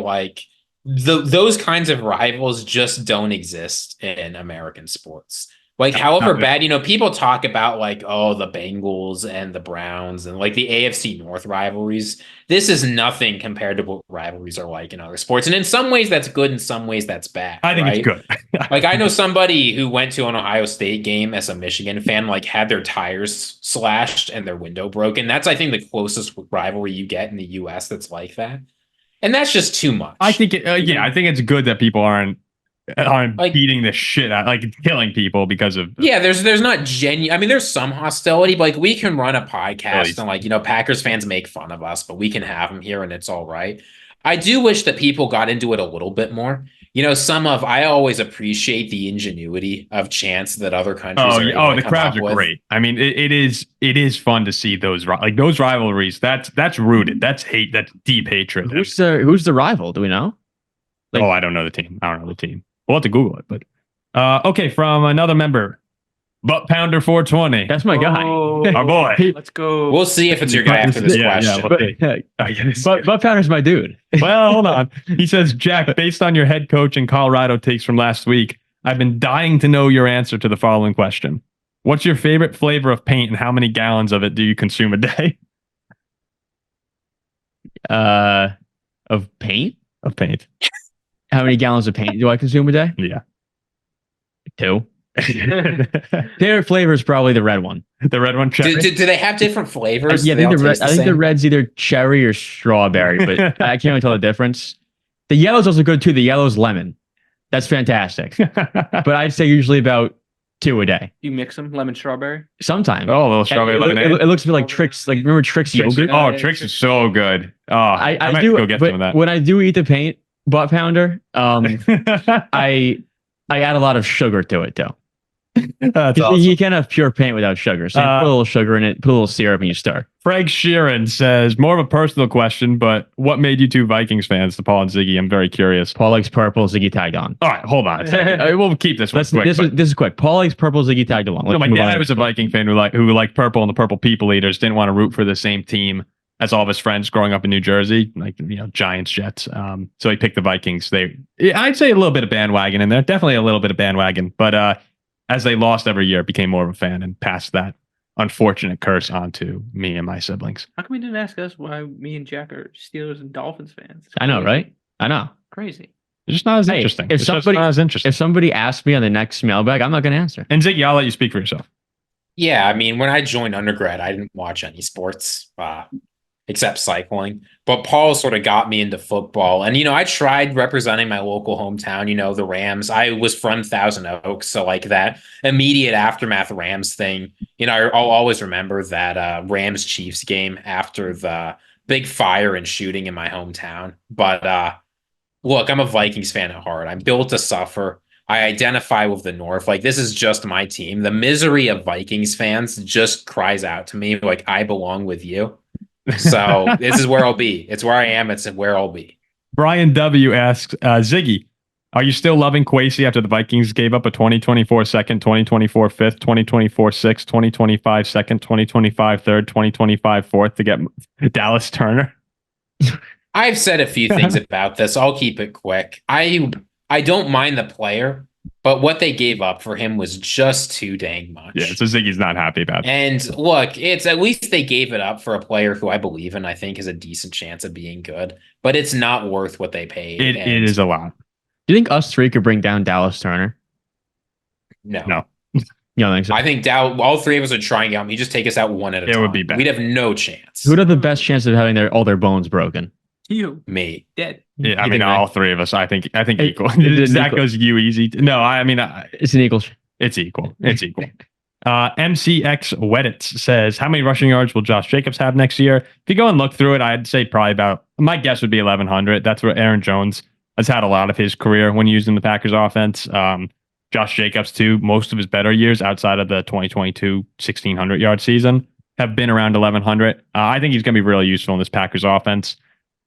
[SPEAKER 3] those kinds of rivals just don't exist in American sports. However bad, people talk about the Bengals and the Browns and the AFC North rivalries. This is nothing compared to what rivalries are like in other sports. And in some ways that's good, in some ways that's bad.
[SPEAKER 1] I think it's good.
[SPEAKER 3] I know somebody who went to an Ohio State game as a Michigan fan, had their tires slashed and their window broken. That's, I think, the closest rivalry you get in the US that's like that. And that's just too much.
[SPEAKER 1] I think I think it's good that people aren't beating the shit out, killing people because of.
[SPEAKER 3] Yeah, there's not genuine. I mean, there's some hostility, but we can run a podcast and Packers fans make fun of us, but we can have them here and it's all right. I do wish that people got into it a little bit more. I always appreciate the ingenuity of chants that other countries
[SPEAKER 1] the crowds are great. I mean, it is fun to see those rivalries. That's rooted. That's hate. That's deep hatred.
[SPEAKER 2] Who's the rival? Do we know?
[SPEAKER 1] I don't know the team. We'll have to Google it. But okay, from another member, Butt Pounder 420.
[SPEAKER 2] That's my guy.
[SPEAKER 1] Our boy.
[SPEAKER 4] Let's go.
[SPEAKER 3] We'll see if it's your guy after this question.
[SPEAKER 2] Butt Pounder's my dude.
[SPEAKER 1] Well, hold on. He says, Jack, based on your head coach and Colorado takes from last week, I've been dying to know your answer to the following question. What's your favorite flavor of paint and how many gallons of it do you consume a day?
[SPEAKER 2] Of paint?
[SPEAKER 1] Of paint.
[SPEAKER 2] How many gallons of paint do I consume a day?
[SPEAKER 1] Yeah.
[SPEAKER 2] 2. Favorite flavor is probably the red one.
[SPEAKER 1] The red one, cherry.
[SPEAKER 3] Do they have different flavors?
[SPEAKER 2] Yeah, I think the red's either cherry or strawberry, but I can't really tell the difference. The yellow's also good too. The yellow's lemon. That's fantastic. But I'd say usually about 2 a day.
[SPEAKER 4] You mix them, lemon, strawberry?
[SPEAKER 2] Sometimes.
[SPEAKER 1] Oh, a little strawberry lemonade.
[SPEAKER 2] It looks a bit like Trix. Remember Trix yogurt?
[SPEAKER 1] Oh, Trix is so good. Oh, I might
[SPEAKER 2] do
[SPEAKER 1] go get some of that.
[SPEAKER 2] When I do eat the paint, Butt Pounder, I add a lot of sugar to it though.
[SPEAKER 1] That's awesome.
[SPEAKER 2] You can't have pure paint without sugar. So you put a little sugar in it, put a little syrup, and you stir.
[SPEAKER 1] Frank Sheeran says, more of a personal question, but what made you two Vikings fans to Paul and Ziggy? I'm very curious.
[SPEAKER 2] Paul likes purple, Ziggy tagged on.
[SPEAKER 1] All right, hold on. We'll keep this one quick.
[SPEAKER 2] This is quick. Paul likes purple, Ziggy tagged along.
[SPEAKER 1] My dad was a Viking fan who liked purple and the Purple People Eaters, didn't want to root for the same team as all of his friends growing up in New Jersey, Giants, Jets. So he picked the Vikings. I'd say a little bit of bandwagon in there. Definitely a little bit of bandwagon. But as they lost every year, became more of a fan and passed that unfortunate curse on to me and my siblings.
[SPEAKER 4] How come you didn't ask us why me and Jack are Steelers and Dolphins fans?
[SPEAKER 2] I know, right? I know.
[SPEAKER 4] Crazy.
[SPEAKER 1] It's just not as interesting.
[SPEAKER 2] If somebody asks me on the next mailbag, I'm not going to answer.
[SPEAKER 1] And Ziggy, I'll let you speak for yourself.
[SPEAKER 3] Yeah, I mean, when I joined undergrad, I didn't watch any sports. Except cycling. But Paul sort of got me into football. And, I tried representing my local hometown, the Rams. I was from Thousand Oaks. So that immediate aftermath Rams thing, I'll always remember that Rams Chiefs game after the big fire and shooting in my hometown. But look, I'm a Vikings fan at heart. I'm built to suffer. I identify with the North. This is just my team. The misery of Vikings fans just cries out to me I belong with you. So this is where I'll be. It's where I am. It's where I'll be.
[SPEAKER 1] Brian W. asks, Ziggy, are you still loving Kwesi after the Vikings gave up a 2024 second, 2024 fifth, 2024 sixth, 2025 second, 2025 third, 2025 fourth to get Dallas Turner?
[SPEAKER 3] I've said a few things about this. I'll keep it quick. I don't mind the player. But what they gave up for him was just too dang much.
[SPEAKER 1] Yeah, so Ziggy's not happy about it.
[SPEAKER 3] And look, it's at least they gave it up for a player who I believe in, I think has a decent chance of being good, but it's not worth what they paid.
[SPEAKER 1] It is a lot.
[SPEAKER 2] Do you think us three could bring down Dallas Turner?
[SPEAKER 3] No.
[SPEAKER 2] You don't think so?
[SPEAKER 3] I think all three of us would try and get him. He'd just take us out one at a time.
[SPEAKER 1] It would be bad.
[SPEAKER 3] We'd have no chance.
[SPEAKER 2] Who'd have the best chance of having all their bones broken?
[SPEAKER 4] You.
[SPEAKER 3] Me.
[SPEAKER 4] Dead.
[SPEAKER 1] Yeah, I mean, all three of us. I think equal.
[SPEAKER 2] It's
[SPEAKER 1] That
[SPEAKER 2] equal.
[SPEAKER 1] goes you easy. No, I mean,
[SPEAKER 2] It's an equal.
[SPEAKER 1] it's equal. It's equal. MCX Weddits says, how many rushing yards will Josh Jacobs have next year? If you go and look through it, I'd say probably my guess would be 1,100. That's what Aaron Jones has had a lot of his career when used in the Packers offense. Josh Jacobs, too, most of his better years outside of the 2022 1,600-yard season have been around 1,100. I think he's going to be really useful in this Packers offense.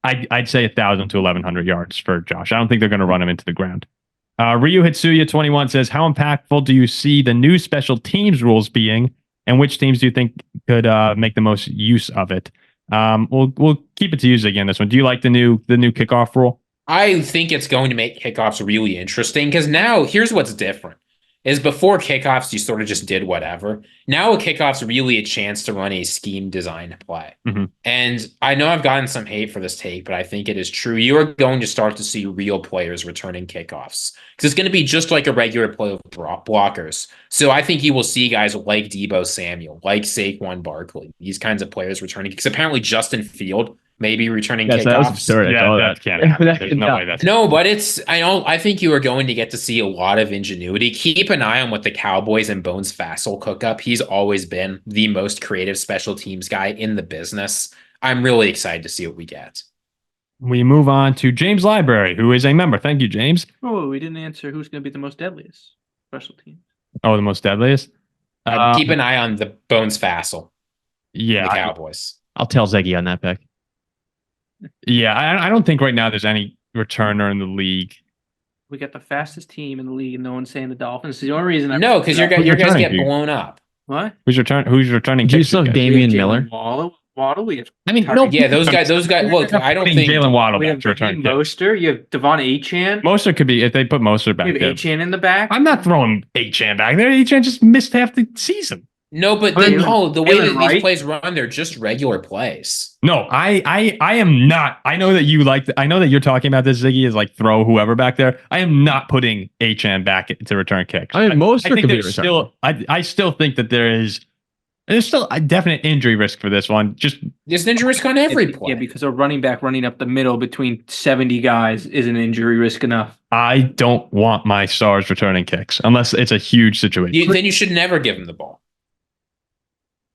[SPEAKER 1] I'd say 1,000 to 1,100 yards for Josh. I don't think they're going to run him into the ground. Ryu Hitsuya 21 says, how impactful do you see the new special teams rules being, and which teams do you think could make the most use of it? We'll keep it to you again. This one. Do you like the new kickoff rule?
[SPEAKER 3] I think it's going to make kickoffs really interesting because now here's what's different. Is before kickoffs, you sort of just did whatever. Now a kickoff's really a chance to run a scheme designed play.
[SPEAKER 1] Mm-hmm.
[SPEAKER 3] And I know I've gotten some hate for this take, but I think it is true. You are going to start to see real players returning kickoffs because it's going to be just like a regular play with blockers. So I think you will see guys like Deebo Samuel, like Saquon Barkley, these kinds of players returning because apparently Justin Field may be returning kickoffs.
[SPEAKER 2] That was absurd.
[SPEAKER 1] Yeah, that can't happen. There's no way that's
[SPEAKER 3] No, but I think you are going to get to see a lot of ingenuity. Keep an eye on what the Cowboys and Bones Fassel cook up. He's always been the most creative special teams guy in the business. I'm really excited to see what we get.
[SPEAKER 1] We move on to James Library, who is a member. Thank you, James.
[SPEAKER 4] Oh, we didn't answer who's going to be the most deadliest special team.
[SPEAKER 1] Oh, the most deadliest?
[SPEAKER 3] Keep an eye on the Bones Fassel.
[SPEAKER 1] Yeah.
[SPEAKER 3] The Cowboys.
[SPEAKER 2] I'll tell Ziggy on that pick.
[SPEAKER 1] Yeah, I don't think right now there's any returner in the league.
[SPEAKER 4] We got the fastest team in the league, and no one's saying the Dolphins. It's the only reason.
[SPEAKER 3] No, because your guys
[SPEAKER 1] returning
[SPEAKER 3] get
[SPEAKER 1] to you?
[SPEAKER 3] blown up.
[SPEAKER 4] What?
[SPEAKER 1] Who's returning?
[SPEAKER 2] Do you
[SPEAKER 1] kicks,
[SPEAKER 2] still have
[SPEAKER 1] guys?
[SPEAKER 2] Damian
[SPEAKER 4] We have
[SPEAKER 2] Miller?
[SPEAKER 4] Jalen Waddle. We have.
[SPEAKER 1] I mean,
[SPEAKER 4] Tucker.
[SPEAKER 3] Yeah, those guys. Look, I don't think
[SPEAKER 1] Jalen Waddle
[SPEAKER 4] We
[SPEAKER 1] back
[SPEAKER 4] have
[SPEAKER 1] to return.
[SPEAKER 4] Raheem Mostert. You have Devon Achane.
[SPEAKER 1] Mostert could be if they put Mostert back
[SPEAKER 4] You have
[SPEAKER 1] there.
[SPEAKER 4] Achane in the back.
[SPEAKER 1] I'm not throwing Achane back there. Achane just missed half the season.
[SPEAKER 3] no, but the way that these plays run, they're just regular plays.
[SPEAKER 1] No, I am not. I know that you like. I know that you're talking about this, Ziggy, is like throw whoever back there. I am not putting Achane back to return kicks.
[SPEAKER 2] I mean, Mostert
[SPEAKER 1] I think
[SPEAKER 2] could be
[SPEAKER 1] there's
[SPEAKER 2] returned.
[SPEAKER 1] still. I still think that there's still a definite injury risk for this one. Just
[SPEAKER 3] There's an injury risk on every play.
[SPEAKER 4] Yeah, because a running back running up the middle between 70 guys is an injury risk enough.
[SPEAKER 1] I don't want my stars returning kicks unless it's a huge situation.
[SPEAKER 3] Then you should never give them the ball.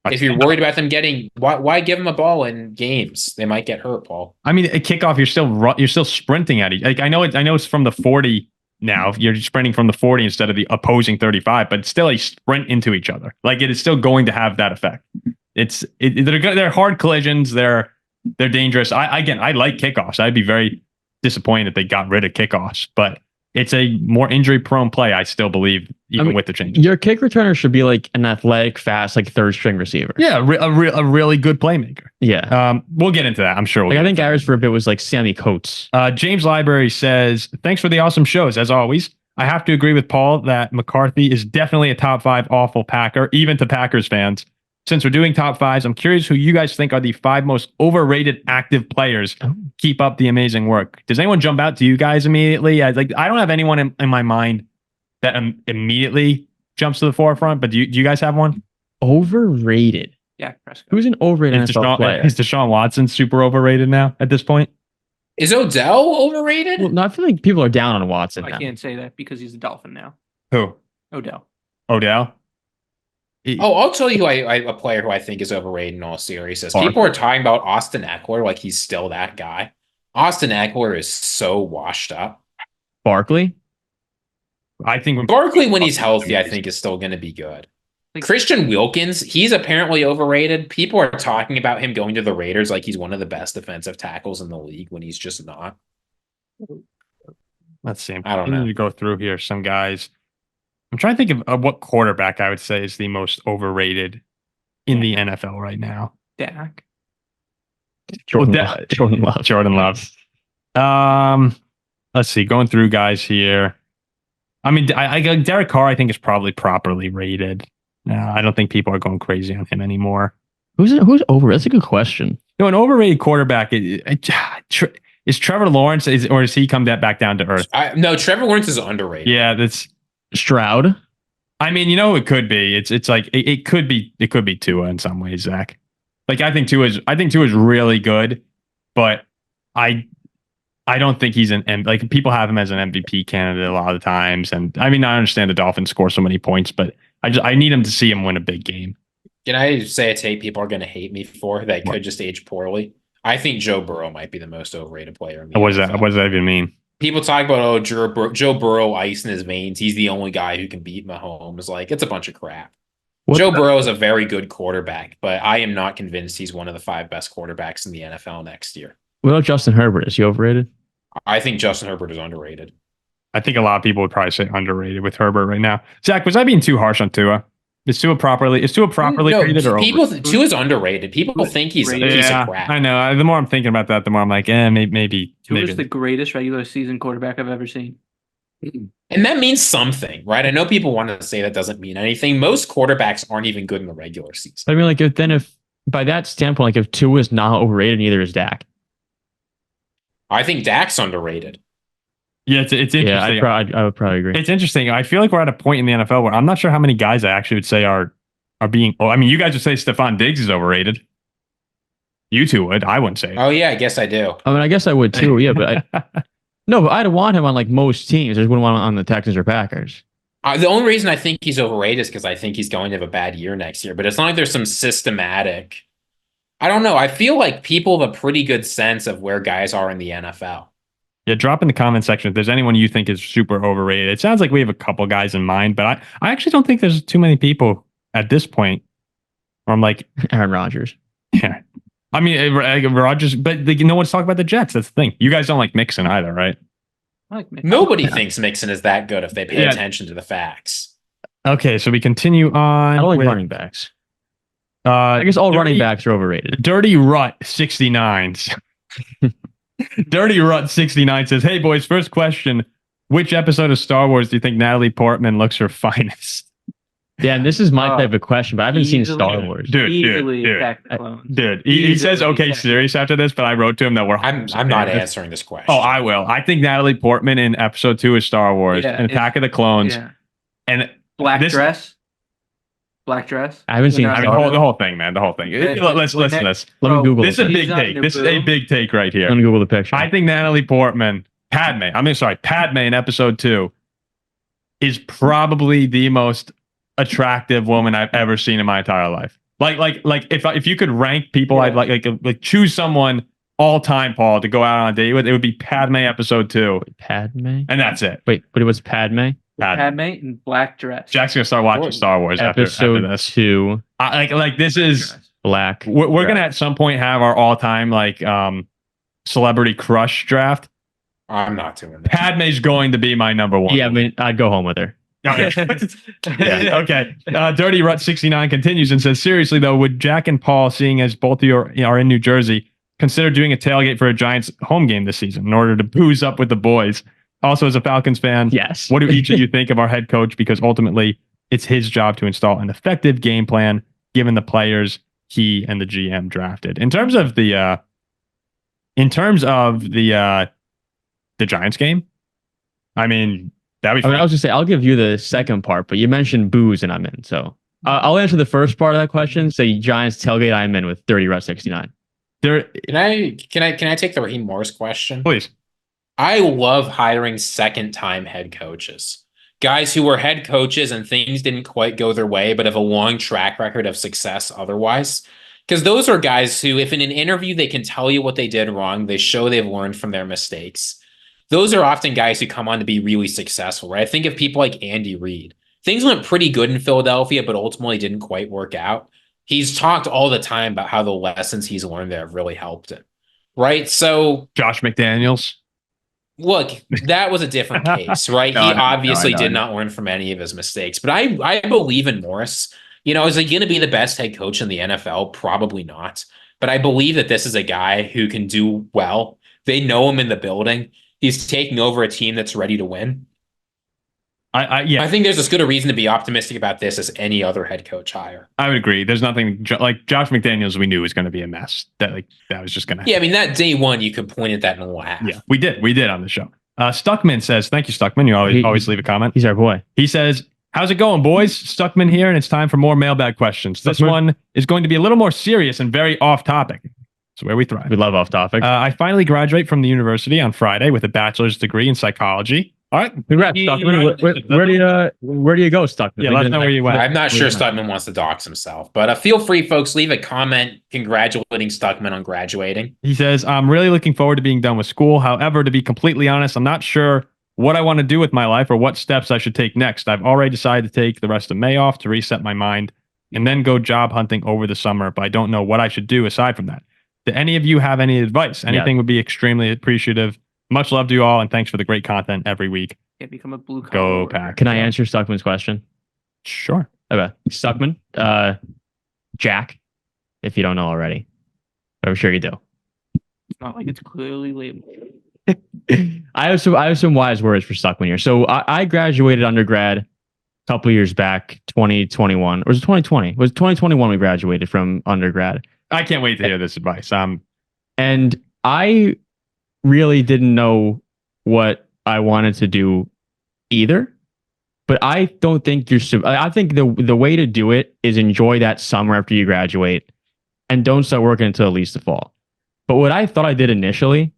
[SPEAKER 3] If you're worried about them getting, why give them a ball in games? They might get hurt, Paul.
[SPEAKER 1] I mean, a kickoff, you're still sprinting at each. Like I know it's from the 40 now. You're sprinting from the 40 instead of the opposing 35, but it's still a sprint into each other. Like it is still going to have that effect. They're hard collisions. They're dangerous. I like kickoffs. I'd be very disappointed if they got rid of kickoffs, but it's a more injury-prone play. I still believe, even with the changes.
[SPEAKER 2] Your kick returner should be like an athletic, fast, like third-string receiver.
[SPEAKER 1] Yeah, a really good playmaker.
[SPEAKER 2] Yeah.
[SPEAKER 1] We'll get into that. I'm sure.
[SPEAKER 2] I think ours for a bit was like Sammy Coates.
[SPEAKER 1] James Library says, thanks for the awesome shows, as always. I have to agree with Paul that McCarthy is definitely a top 5 awful Packer, even to Packers fans. Since we're doing top 5s, I'm curious who you guys think are the 5 most overrated active players. Keep up the amazing work. Does anyone jump out to you guys immediately? I don't have anyone in my mind that immediately jumps to the forefront, but do you guys have one?
[SPEAKER 2] Overrated.
[SPEAKER 4] Yeah, Prescott.
[SPEAKER 2] Who's an overrated NFL player?
[SPEAKER 1] Is Deshaun Watson super overrated now at this point?
[SPEAKER 3] Is Odell overrated?
[SPEAKER 2] Well, no, I feel like people are down on Watson
[SPEAKER 4] I
[SPEAKER 2] now.
[SPEAKER 4] can't say that because he's a Dolphin now.
[SPEAKER 1] Who?
[SPEAKER 4] Odell.
[SPEAKER 3] I'll tell you a player who I think is overrated in all seriousness. People are talking about Austin Eckler like he's still that guy. Austin Eckler is so washed up.
[SPEAKER 2] Barkley?
[SPEAKER 1] I think
[SPEAKER 3] Barkley, when he's healthy, I think is still going to be good. Christian Wilkins, he's apparently overrated. People are talking about him going to the Raiders like he's one of the best defensive tackles in the league when he's just not.
[SPEAKER 1] Let's see.
[SPEAKER 3] I don't know.
[SPEAKER 1] need to go through here some guys. I'm trying to think of what quarterback I would say is the most overrated in the NFL right now.
[SPEAKER 4] Dak.
[SPEAKER 2] Jordan
[SPEAKER 1] Jordan Love. Let's see. Going through guys here. I mean, Derek Carr, I think, is probably properly rated. I don't think people are going crazy on him anymore.
[SPEAKER 2] Who's over? That's a good question.
[SPEAKER 1] An overrated quarterback is Trevor Lawrence, or does he come back down to earth?
[SPEAKER 3] No, Trevor Lawrence is underrated.
[SPEAKER 1] Yeah, that's
[SPEAKER 2] Stroud.
[SPEAKER 1] I mean, it could be. It's like it could be Tua in some ways, Zach. Like I think Tua is really good, but I don't think he's like people have him as an MVP candidate a lot of the times. And I mean, I understand the Dolphins score so many points, but I need him to see him win a big game.
[SPEAKER 3] Can I say a take people are going to hate me for that could just age poorly? I think Joe Burrow might be the most overrated player in the NFL.
[SPEAKER 1] What does that even mean?
[SPEAKER 3] People talk about, Joe Burrow ice in his veins. He's the only guy who can beat Mahomes. Like, it's a bunch of crap. Joe Burrow is a very good quarterback, but I am not convinced he's one of the 5 best quarterbacks in the NFL next year.
[SPEAKER 2] What about Justin Herbert? Is he overrated?
[SPEAKER 3] I think Justin Herbert is underrated.
[SPEAKER 1] I think a lot of people would probably say underrated with Herbert right now. Zach, was I being too harsh on Tua? Is Tua properly rated or
[SPEAKER 3] Tua is underrated. People think he's a piece of crap.
[SPEAKER 1] I know. The more I'm thinking about that, the more I'm like, maybe.
[SPEAKER 4] Tua is the greatest regular season quarterback I've ever seen.
[SPEAKER 3] And that means something, right? I know people want to say that doesn't mean anything. Most quarterbacks aren't even good in the regular season.
[SPEAKER 2] I mean, like if by that standpoint, like if Tua is not overrated, neither is Dak.
[SPEAKER 3] I think Dak's underrated.
[SPEAKER 1] Yeah, it's interesting.
[SPEAKER 2] Yeah, I would probably agree.
[SPEAKER 1] It's interesting. I feel like we're at a point in the NFL where I'm not sure how many guys I actually would say are being. Oh, I mean, you guys would say Stephon Diggs is overrated. You two would. I wouldn't say it.
[SPEAKER 3] Oh yeah, I guess I do.
[SPEAKER 2] I mean, I guess I would too. Yeah, but but I'd want him on like most teams. I just wouldn't want him on the Texans or Packers.
[SPEAKER 3] The only reason I think he's overrated is because I think he's going to have a bad year next year. But it's not like there's some systematic. I don't know. I feel like people have a pretty good sense of where guys are in the NFL.
[SPEAKER 1] Yeah, drop in the comment section if there's anyone you think is super overrated. It sounds like we have a couple guys in mind, but I actually don't think there's too many people at this point where I'm like
[SPEAKER 2] Aaron Rodgers.
[SPEAKER 1] Yeah. I mean, Rodgers, but no one's talking about the Jets. That's the thing. You guys don't like Mixon either, right?
[SPEAKER 4] I like Mixon.
[SPEAKER 3] Nobody thinks Mixon is that good if they pay attention to the facts.
[SPEAKER 1] Okay, so we continue on.
[SPEAKER 2] I don't like running backs. I guess all running backs are overrated.
[SPEAKER 1] Dirty Rut 69. Dirty Rut 69 says, "Hey boys, first question: which episode of Star Wars do you think Natalie Portman looks her finest?"
[SPEAKER 2] Yeah, and this is my type of question, but I haven't seen Star Wars.
[SPEAKER 1] Dude. He says, "Okay, serious after this," but I wrote to him that
[SPEAKER 3] I'm not answering this question.
[SPEAKER 1] Oh, I will. I think Natalie Portman in episode 2 of Star Wars and Attack of the Clones, and
[SPEAKER 4] Black dress. I
[SPEAKER 2] haven't seen
[SPEAKER 1] the whole thing, man. The whole thing. Let's listen to this.
[SPEAKER 2] Let me Google
[SPEAKER 1] this. This is a big take. This is a big take right here.
[SPEAKER 2] Let me Google the picture.
[SPEAKER 1] I think Natalie Portman, Padme in episode 2 is probably the most attractive woman I've ever seen in my entire life. Like if you could rank people, I'd like choose someone all time, Paul, to go out on a date with, it would be Padme episode 2.
[SPEAKER 2] Padme?
[SPEAKER 1] And that's it.
[SPEAKER 2] Wait, but it was Padme?
[SPEAKER 4] Padme in black dress.
[SPEAKER 1] Jack's gonna start watching Star Wars after this.
[SPEAKER 2] 2.
[SPEAKER 1] Like this is
[SPEAKER 2] black.
[SPEAKER 1] We're gonna at some point have our all-time celebrity crush draft.
[SPEAKER 3] I'm not doing that.
[SPEAKER 1] Padme's going to be my number 1.
[SPEAKER 2] Yeah, I mean, I'd go home with her.
[SPEAKER 1] Okay. Dirty Rut 69 continues and says, "Seriously though, would Jack and Paul, seeing as both of you are in New Jersey, consider doing a tailgate for a Giants home game this season in order to booze up with the boys? Also, as a Falcons fan,
[SPEAKER 2] yes.
[SPEAKER 1] What do each of you think of our head coach? Because ultimately, it's his job to install an effective game plan given the players he and the GM drafted." In terms of the Giants game, I mean, that'd be fun.
[SPEAKER 2] I was just say I'll give you the second part, but you mentioned booze and I'm in. So I'll answer the first part of that question. Say Giants tailgate, I'm in with 30 Rut 69.
[SPEAKER 3] Can I take the Raheem Morris question?
[SPEAKER 1] Please.
[SPEAKER 3] I love hiring second-time head coaches. Guys who were head coaches and things didn't quite go their way, but have a long track record of success otherwise. Because those are guys who, if in an interview they can tell you what they did wrong, they show they've learned from their mistakes. Those are often guys who come on to be really successful, right? I think of people like Andy Reid. Things went pretty good in Philadelphia, but ultimately didn't quite work out. He's talked all the time about how the lessons he's learned there have really helped him, right? So
[SPEAKER 1] Josh McDaniels.
[SPEAKER 3] Look, that was a different case, right? He obviously did not learn from any of his mistakes. But I believe in Morris. Is he going to be the best head coach in the NFL? Probably not. But I believe that this is a guy who can do well. They know him in the building. He's taking over a team that's ready to win.
[SPEAKER 1] I
[SPEAKER 3] think there's as good a reason to be optimistic about this as any other head coach hire.
[SPEAKER 1] I would agree. There's nothing like Josh McDaniels. We knew was going to be a mess. That was just going to.
[SPEAKER 3] Yeah, I mean that day one, you could point at that and laugh.
[SPEAKER 1] Yeah, we did on the show. Stuckman says, "Thank you, Stuckman. You always leave a comment."
[SPEAKER 2] He's our boy.
[SPEAKER 1] He says, "How's it going, boys? Stuckman here, and it's time for more mailbag questions. This one is going to be a little more serious and very off topic. It's where we thrive.
[SPEAKER 2] We love off topic.
[SPEAKER 1] I finally graduate from the university on Friday with a bachelor's degree in psychology. All right,
[SPEAKER 2] congrats, Stuckman. Where do you go, Stuckman?
[SPEAKER 1] Yeah, let us know where you went.
[SPEAKER 3] I'm not sure Stuckman wants to dox himself, but feel free, folks, leave a comment congratulating Stuckman on graduating.
[SPEAKER 1] He says, I'm really looking forward to being done with school. However, to be completely honest, I'm not sure what I want to do with my life or what steps I should take next. I've already decided to take the rest of May off to reset my mind and then go job hunting over the summer, but I don't know what I should do aside from that. Do any of you have any advice? Anything would be extremely appreciative. Much love to you all, and thanks for the great content every week.
[SPEAKER 4] Yeah, become a blue collar.
[SPEAKER 1] Go Pack.
[SPEAKER 2] Can I answer Stuckman's question?
[SPEAKER 1] Sure.
[SPEAKER 2] Okay. Stuckman, Jack, if you don't know already. But I'm sure you do.
[SPEAKER 4] It's not like it's clearly labeled.
[SPEAKER 2] I have some wise words for Stuckman here. So I graduated undergrad a couple years back, 2021. Or was it 2020? It was 2021 we graduated from undergrad.
[SPEAKER 1] I can't wait to hear this advice.
[SPEAKER 2] And I really didn't know what I wanted to do either. But I don't think I think the way to do it is enjoy that summer after you graduate and don't start working until at least the fall. But what I thought I did initially,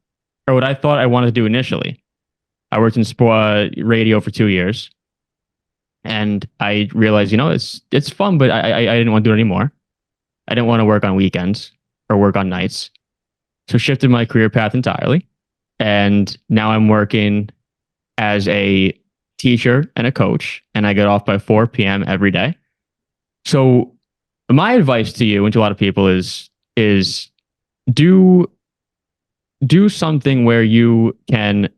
[SPEAKER 2] or what I thought I wanted to do initially, I worked in radio for 2 years. And I realized, it's fun, but I didn't want to do it anymore. I didn't want to work on weekends or work on nights. So shifted my career path entirely. And now I'm working as a teacher and a coach, and I get off by 4 p.m. every day. So my advice to you and to a lot of people is do something where you can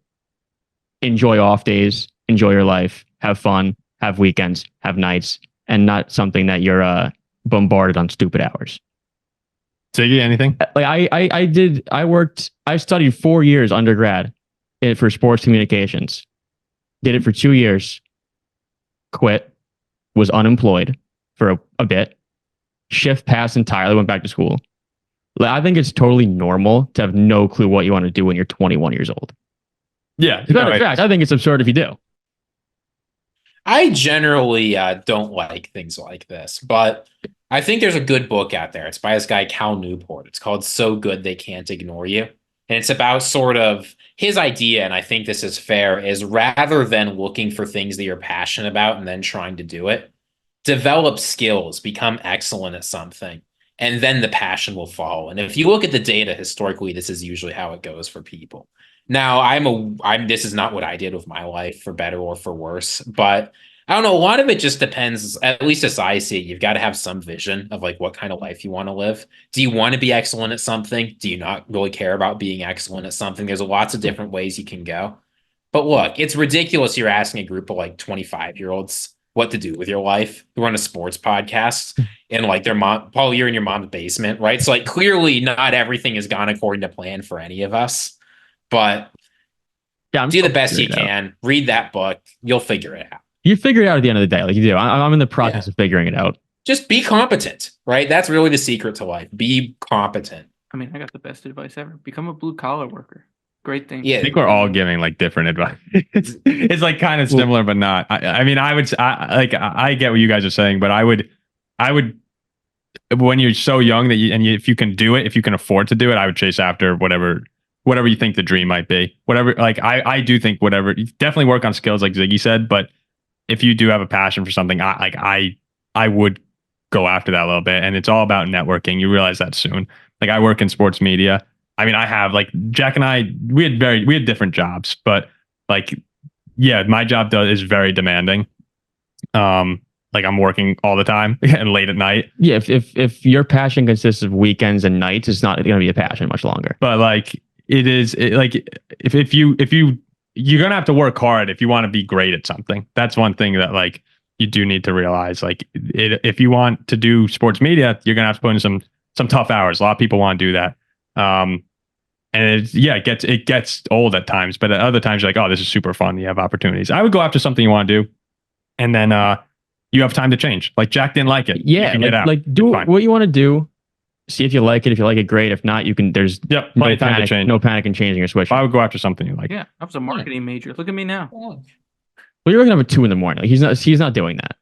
[SPEAKER 2] enjoy off days, enjoy your life, have fun, have weekends, have nights, and not something that you're bombarded on stupid hours.
[SPEAKER 1] Ziggy, anything?
[SPEAKER 2] Like I studied 4 years undergrad for sports communications. Did it for 2 years. Quit. Was unemployed for a bit. Shift passed entirely. Went back to school. Like, I think it's totally normal to have no clue what you want to do when you're 21 years old.
[SPEAKER 1] Yeah.
[SPEAKER 2] As a matter of fact, I think it's absurd if you do.
[SPEAKER 3] I generally don't like things like this, but I think there's a good book out there. It's by this guy, Cal Newport. It's called So Good They Can't Ignore You. And it's about sort of his idea, and I think this is fair, is rather than looking for things that you're passionate about and then trying to do it, develop skills, become excellent at something, and then the passion will follow. And if you look at the data historically, this is usually how it goes for people. Now, this is not what I did with my life, for better or for worse, but I don't know. A lot of it just depends, at least as I see it. You've got to have some vision of like what kind of life you want to live. Do you want to be excellent at something? Do you not really care about being excellent at something? There's lots of different ways you can go. But look, it's ridiculous you're asking a group of like 25-year-olds what to do with your life who run a sports podcast and like their mom, Paul, you're in your mom's basement, right? So like clearly not everything has gone according to plan for any of us. But do the best you can. Read that book. You'll figure it out.
[SPEAKER 2] You figure it out at the end of the day, like you do. I'm in the process of figuring it out.
[SPEAKER 3] Just be competent, right? That's really the secret to life. Be competent.
[SPEAKER 4] I mean, I got the best advice ever. Become a blue collar worker. Great thing.
[SPEAKER 1] Yeah, I think we're all giving like different advice. It's like kind of similar, but not. I mean, I get what you guys are saying, but I would, when you're so young if you can do it, if you can afford to do it, I would chase after whatever you think the dream might be. Whatever, like I do think definitely work on skills like Ziggy said, but if you do have a passion for something, I would go after that a little bit. And it's all about networking. You realize that soon. Like I work in sports media. I mean, I have like Jack and I, we had different jobs, but like, yeah, my job is very demanding. Like I'm working all the time and late at night. Yeah.
[SPEAKER 2] If your passion consists of weekends and nights, it's not going to be a passion much longer.
[SPEAKER 1] But like if you're going to have to work hard if you want to be great at something. That's one thing that like you do need to realize. Like if you want to do sports media, you're going to have to put in some tough hours. A lot of people want to do that. And it gets old at times, but at other times you're like, oh, this is super fun. You have opportunities. I would go after something you want to do. and then you have time to change. Like Jack didn't like it.
[SPEAKER 2] Yeah,
[SPEAKER 1] you can get out.
[SPEAKER 2] like do
[SPEAKER 1] Fine.
[SPEAKER 2] what you want to do. See if you like it. If you like it, great. If not, you can. There's
[SPEAKER 1] plenty of time to change.
[SPEAKER 2] No panic in changing or switching.
[SPEAKER 1] I would go after something you like.
[SPEAKER 4] Yeah, I was a marketing major. Look at me now.
[SPEAKER 2] Well, you're waking up at 2 a.m. Like he's not doing that.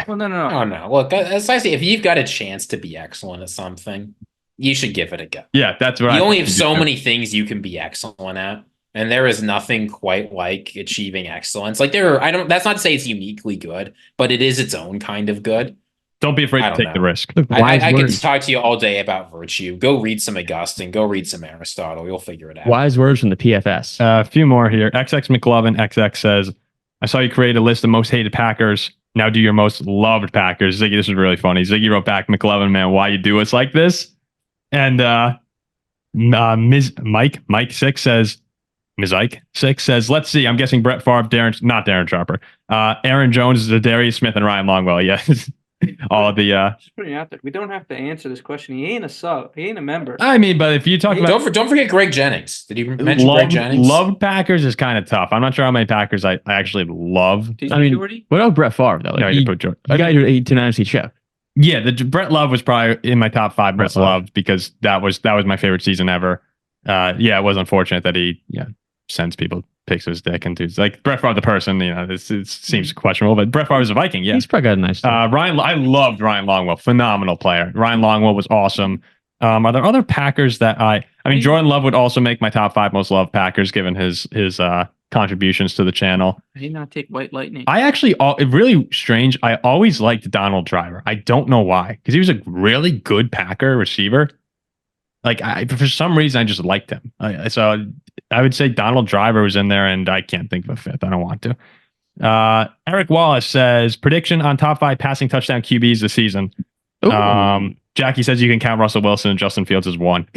[SPEAKER 4] Well, no.
[SPEAKER 3] Oh no! Look, as I say, if you've got a chance to be excellent at something, you should give it a go.
[SPEAKER 1] Yeah, that's what
[SPEAKER 3] you only have so many things you can be excellent at, and there is nothing quite like achieving excellence. Like that's not to say it's uniquely good, but it is its own kind of good.
[SPEAKER 1] Don't be afraid to take the risk.
[SPEAKER 3] I can talk to you all day about virtue. Go read some Augustine. Go read some Aristotle. You'll figure it out.
[SPEAKER 2] Wise words from the PFS.
[SPEAKER 1] A few more here. XX McLovin XX says, I saw you create a list of most hated Packers. Now do your most loved Packers. Ziggy, this is really funny. Ziggy wrote back, McLovin, man, why you do us like this? And Ms. Mike6 says, Ms. Ike 6 says, let's see. I'm guessing Brett Favre, not Darren Sharper. Aaron Jones, Darius Smith, and Ryan Longwell. Yes. All of the
[SPEAKER 4] just putting it out there. We don't have to answer this question. He ain't a sub. He ain't a member.
[SPEAKER 1] I mean, but if you talk about
[SPEAKER 3] don't forget Greg Jennings. Did you mention Greg Jennings?
[SPEAKER 1] Loved Packers is kind of tough. I'm not sure how many Packers I actually love.
[SPEAKER 2] I mean, what about Brett Favre though? Like,
[SPEAKER 1] no,
[SPEAKER 2] you got your 8 to 9 NFC chip.
[SPEAKER 1] Yeah, the Brett Love was probably in my top 5 Brett Love because that was my favorite season ever. Yeah, it was unfortunate that he sends people picks his dick and dudes like Brett Favre the person. It seems questionable, but Brett Favre is a Viking. Yeah,
[SPEAKER 2] he's probably got a nice.
[SPEAKER 1] Ryan, I loved Ryan Longwell, phenomenal player. Ryan Longwell was awesome. Are there other Packers that I mean, Jordan Love would also make my top 5 most loved Packers given his contributions to the channel.
[SPEAKER 4] Did he not take White Lightning?
[SPEAKER 1] I actually, really strange. I always liked Donald Driver. I don't know why, because he was a really good Packer receiver. Like for some reason, I just liked him. So I would say Donald Driver was in there, and I can't think of a fifth. I don't want to. Eric Wallace says prediction on top 5 passing touchdown QBs this season. Jackie says you can count Russell Wilson and Justin Fields as one.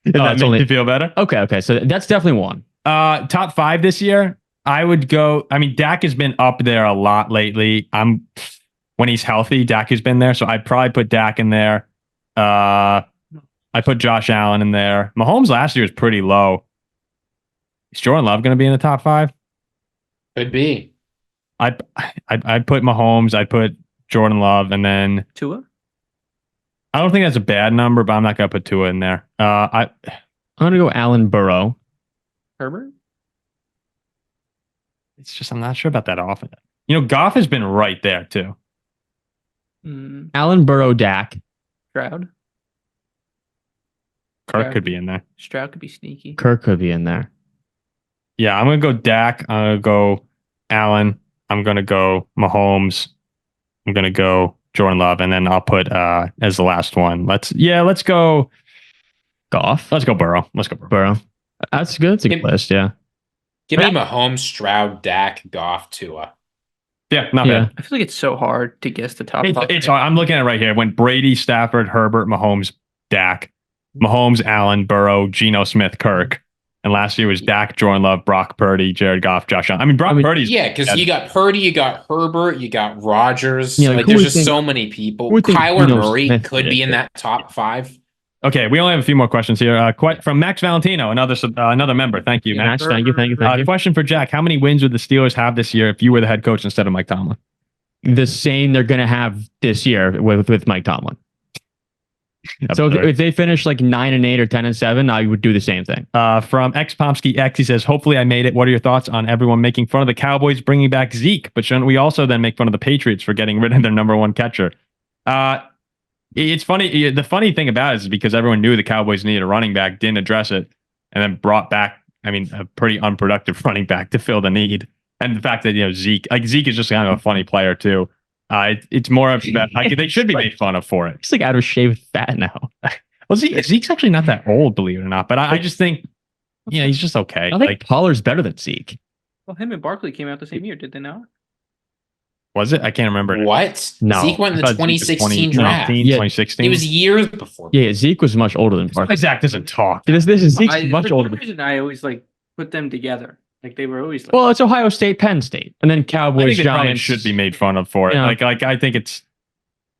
[SPEAKER 1] Does that make you feel better?
[SPEAKER 2] Okay. So that's definitely one.
[SPEAKER 1] Top 5 this year, I would go. I mean, Dak has been up there a lot lately. When he's healthy, Dak has been there, so I'd probably put Dak in there. I put Josh Allen in there. Mahomes last year was pretty low. Is Jordan Love going to be in the top 5?
[SPEAKER 3] Could be.
[SPEAKER 1] I'd put Mahomes. I'd put Jordan Love, and then
[SPEAKER 4] Tua.
[SPEAKER 1] I don't think that's a bad number, but I'm not going to put Tua in there. I'm
[SPEAKER 2] going to go Allen Burrow.
[SPEAKER 4] Herbert?
[SPEAKER 1] It's just I'm not sure about that often. Goff has been right there too.
[SPEAKER 2] Allen Burrow, Dak.
[SPEAKER 4] Stroud.
[SPEAKER 1] Kirk could be in there.
[SPEAKER 4] Stroud could be sneaky.
[SPEAKER 2] Kirk could be in there.
[SPEAKER 1] Yeah, I'm going to go Dak. I'm going to go Allen. I'm going to go Mahomes. I'm going to go Jordan Love. And then I'll put as the last one. Let's go
[SPEAKER 2] Goff.
[SPEAKER 1] Let's go Burrow.
[SPEAKER 2] Burrow. That's good. That's a good list, yeah.
[SPEAKER 3] Give me Mahomes, Stroud, Dak, Goff, Tua.
[SPEAKER 1] Yeah, not bad.
[SPEAKER 4] I feel like it's so hard to guess the top 5.
[SPEAKER 1] It's hard. I'm looking at it right here. When Brady, Stafford, Herbert, Mahomes, Dak, Mahomes, Allen, Burrow, Geno Smith, Kirk. And last year was Dak, Jordan Love, Brock Purdy, Jared Goff, Josh Allen. I mean, Purdy's...
[SPEAKER 3] Yeah, because you got Purdy, you got Herbert, you got Rodgers.
[SPEAKER 2] Yeah,
[SPEAKER 3] there's just so many people. Kyler Murray could be in that top 5.
[SPEAKER 1] Okay, we only have a few more questions here. From Max Valentino, another member. Thank you, Max.
[SPEAKER 2] Thank you.
[SPEAKER 1] Question for Jack. How many wins would the Steelers have this year if you were the head coach instead of Mike Tomlin?
[SPEAKER 2] The same they're going to have this year with Mike Tomlin. So if they finish like 9-8 or 10-7, I would do the same thing.
[SPEAKER 1] From X Pomsky X, he says, hopefully I made it. What are your thoughts on everyone making fun of the Cowboys bringing back Zeke? But shouldn't we also then make fun of the Patriots for getting rid of their number 1 catcher? It's funny. The funny thing about it is because everyone knew the Cowboys needed a running back, didn't address it, and then brought back, a pretty unproductive running back to fill the need. And the fact that, Zeke is just kind of a funny player too. It's more of they should be made fun of for it.
[SPEAKER 2] He's like out of shape fat now.
[SPEAKER 1] Well, Zeke's actually not that old, believe it or not. But I just think, he's just okay.
[SPEAKER 2] I think Pollard's better than Zeke.
[SPEAKER 4] Well, him and Barkley came out the same year, did they not?
[SPEAKER 1] Was it? I can't remember.
[SPEAKER 3] What?
[SPEAKER 2] No.
[SPEAKER 3] Zeke went in the 2016 draft.
[SPEAKER 1] 2016.
[SPEAKER 3] It was years before.
[SPEAKER 2] Yeah, Zeke was much older than Barkley.
[SPEAKER 1] Zach doesn't talk.
[SPEAKER 2] This is Zeke's much older.
[SPEAKER 4] For some reason, I always put them together. They were always
[SPEAKER 2] well, it's Ohio State, Penn State, and then Cowboys,
[SPEAKER 1] I think
[SPEAKER 2] Giants
[SPEAKER 1] should be made fun of for it.
[SPEAKER 2] Yeah.
[SPEAKER 1] I think it's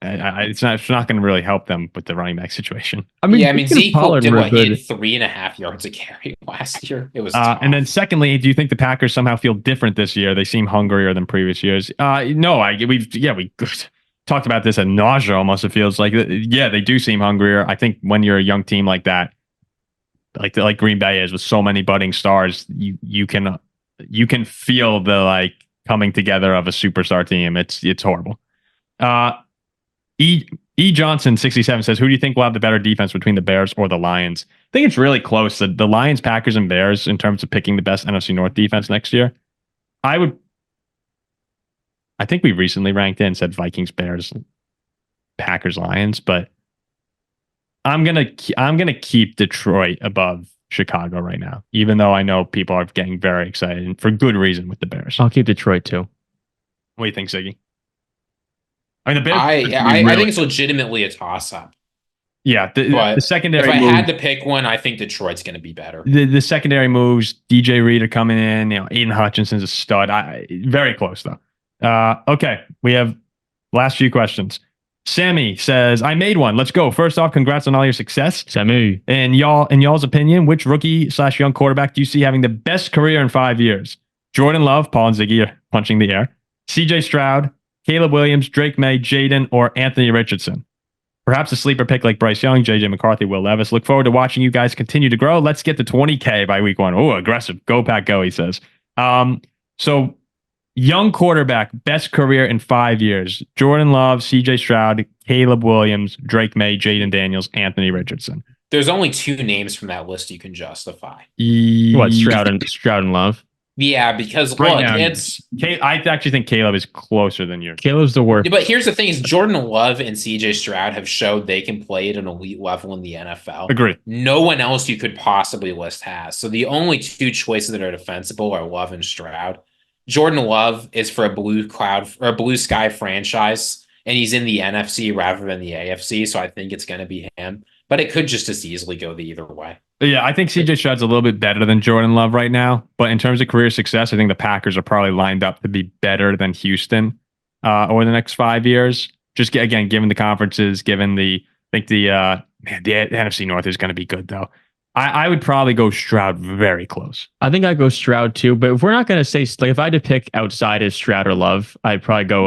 [SPEAKER 1] It's not going to really help them with the running back situation.
[SPEAKER 2] I mean,
[SPEAKER 3] yeah, I mean, Zeke
[SPEAKER 2] Pollard
[SPEAKER 3] did
[SPEAKER 2] were
[SPEAKER 3] what? He
[SPEAKER 2] good.
[SPEAKER 3] had 3.5 yards a carry last year. It was tough.
[SPEAKER 1] And then secondly, do you think the Packers somehow feel different this year? They seem hungrier than previous years. No, we talked about this ad nausea almost. It feels like, yeah, they do seem hungrier. I think when you're a young team like that, like Green Bay is with so many budding stars, you can feel the like coming together of a superstar team. It's horrible. E Johnson 67 says, who do you think will have the better defense between the Bears or the Lions? I think it's really close. The Lions, Packers, and Bears in terms of picking the best NFC North defense next year. I think we recently ranked in, said Vikings, Bears, Packers, Lions, but I'm gonna keep Detroit above Chicago right now, even though I know people are getting very excited and for good reason with the Bears.
[SPEAKER 2] I'll keep Detroit too.
[SPEAKER 1] What do you think, Ziggy? I mean, the Bears.
[SPEAKER 3] I think it's legitimately a toss-up.
[SPEAKER 1] Yeah, the secondary.
[SPEAKER 3] If I had to pick one, I think Detroit's going to be better.
[SPEAKER 1] The secondary moves, DJ Reed are coming in. Aiden Hutchinson's a stud. Very close though. Okay, we have last few questions. Sammy says, I made one. Let's go. First off, congrats on all your success.
[SPEAKER 2] Sammy.
[SPEAKER 1] In y'all's opinion, which rookie/young quarterback do you see having the best career in 5 years? Jordan Love, Paul and Ziggy are punching the air. CJ Stroud, Caleb Williams, Drake May, Jaden, or Anthony Richardson. Perhaps a sleeper pick like Bryce Young, JJ McCarthy, Will Levis. Look forward to watching you guys continue to grow. Let's get to 20K by week 1. Oh, aggressive. Go Pack Go, he says. So young quarterback, best career in 5 years. Jordan Love, CJ Stroud, Caleb Williams, Drake May, Jaden Daniels, Anthony Richardson.
[SPEAKER 3] There's only 2 names from that list you can justify.
[SPEAKER 2] What, Stroud and Love?
[SPEAKER 3] Yeah, because
[SPEAKER 1] right now, I actually think Caleb is closer than yours.
[SPEAKER 2] Caleb's the worst.
[SPEAKER 3] But here's the thing: is Jordan Love and CJ Stroud have showed they can play at an elite level in the NFL.
[SPEAKER 1] Agree.
[SPEAKER 3] No one else you could possibly list has. So the only 2 choices that are defensible are Love and Stroud. Jordan Love is for a blue sky franchise, and he's in the NFC rather than the AFC. So I think it's going to be him. But it could just as easily go the either way.
[SPEAKER 1] Yeah, I think CJ Stroud's a little bit better than Jordan Love right now. But in terms of career success, I think the Packers are probably lined up to be better than Houston over the next 5 years. Just again, given the conferences, given the NFC North is going to be good though. I would probably go Stroud very close.
[SPEAKER 2] I think I'd go Stroud too. But if we're not going to say, like, if I had to pick outside of Stroud or Love, I'd probably go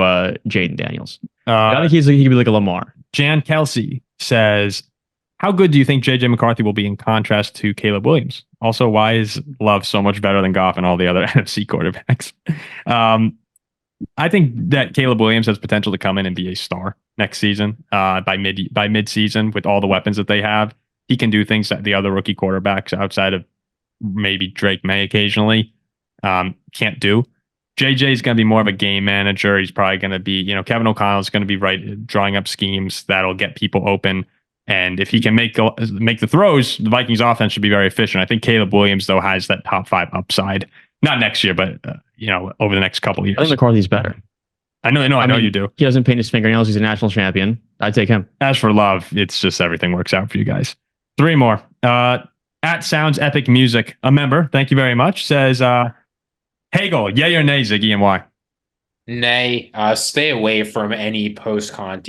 [SPEAKER 2] Jaden Daniels. I think he could be like a Lamar.
[SPEAKER 1] Jan Kelsey says, how good do you think JJ McCarthy will be in contrast to Caleb Williams? Also, why is Love so much better than Goff and all the other NFC quarterbacks? I think that Caleb Williams has potential to come in and be a star next season. By mid-season, with all the weapons that they have, he can do things that the other rookie quarterbacks outside of maybe Drake May occasionally can't do. JJ is going to be more of a game manager. He's probably going to be, Kevin O'Connell is going to be drawing up schemes that'll get people open. And if he can make the throws, the Vikings offense should be very efficient. I think Caleb Williams, though, has that top 5 upside. Not next year, but over the next couple of years.
[SPEAKER 2] I think McCarthy's better.
[SPEAKER 1] I know you do.
[SPEAKER 2] He doesn't paint his fingernails. He's a national champion. I'd take him.
[SPEAKER 1] As for Love, it's just everything works out for you guys. 3 more. At Sounds Epic Music, a member, thank you very much, says, Hegel, yay or nay, Ziggy, and why?
[SPEAKER 3] Nay, stay away from any post-Kant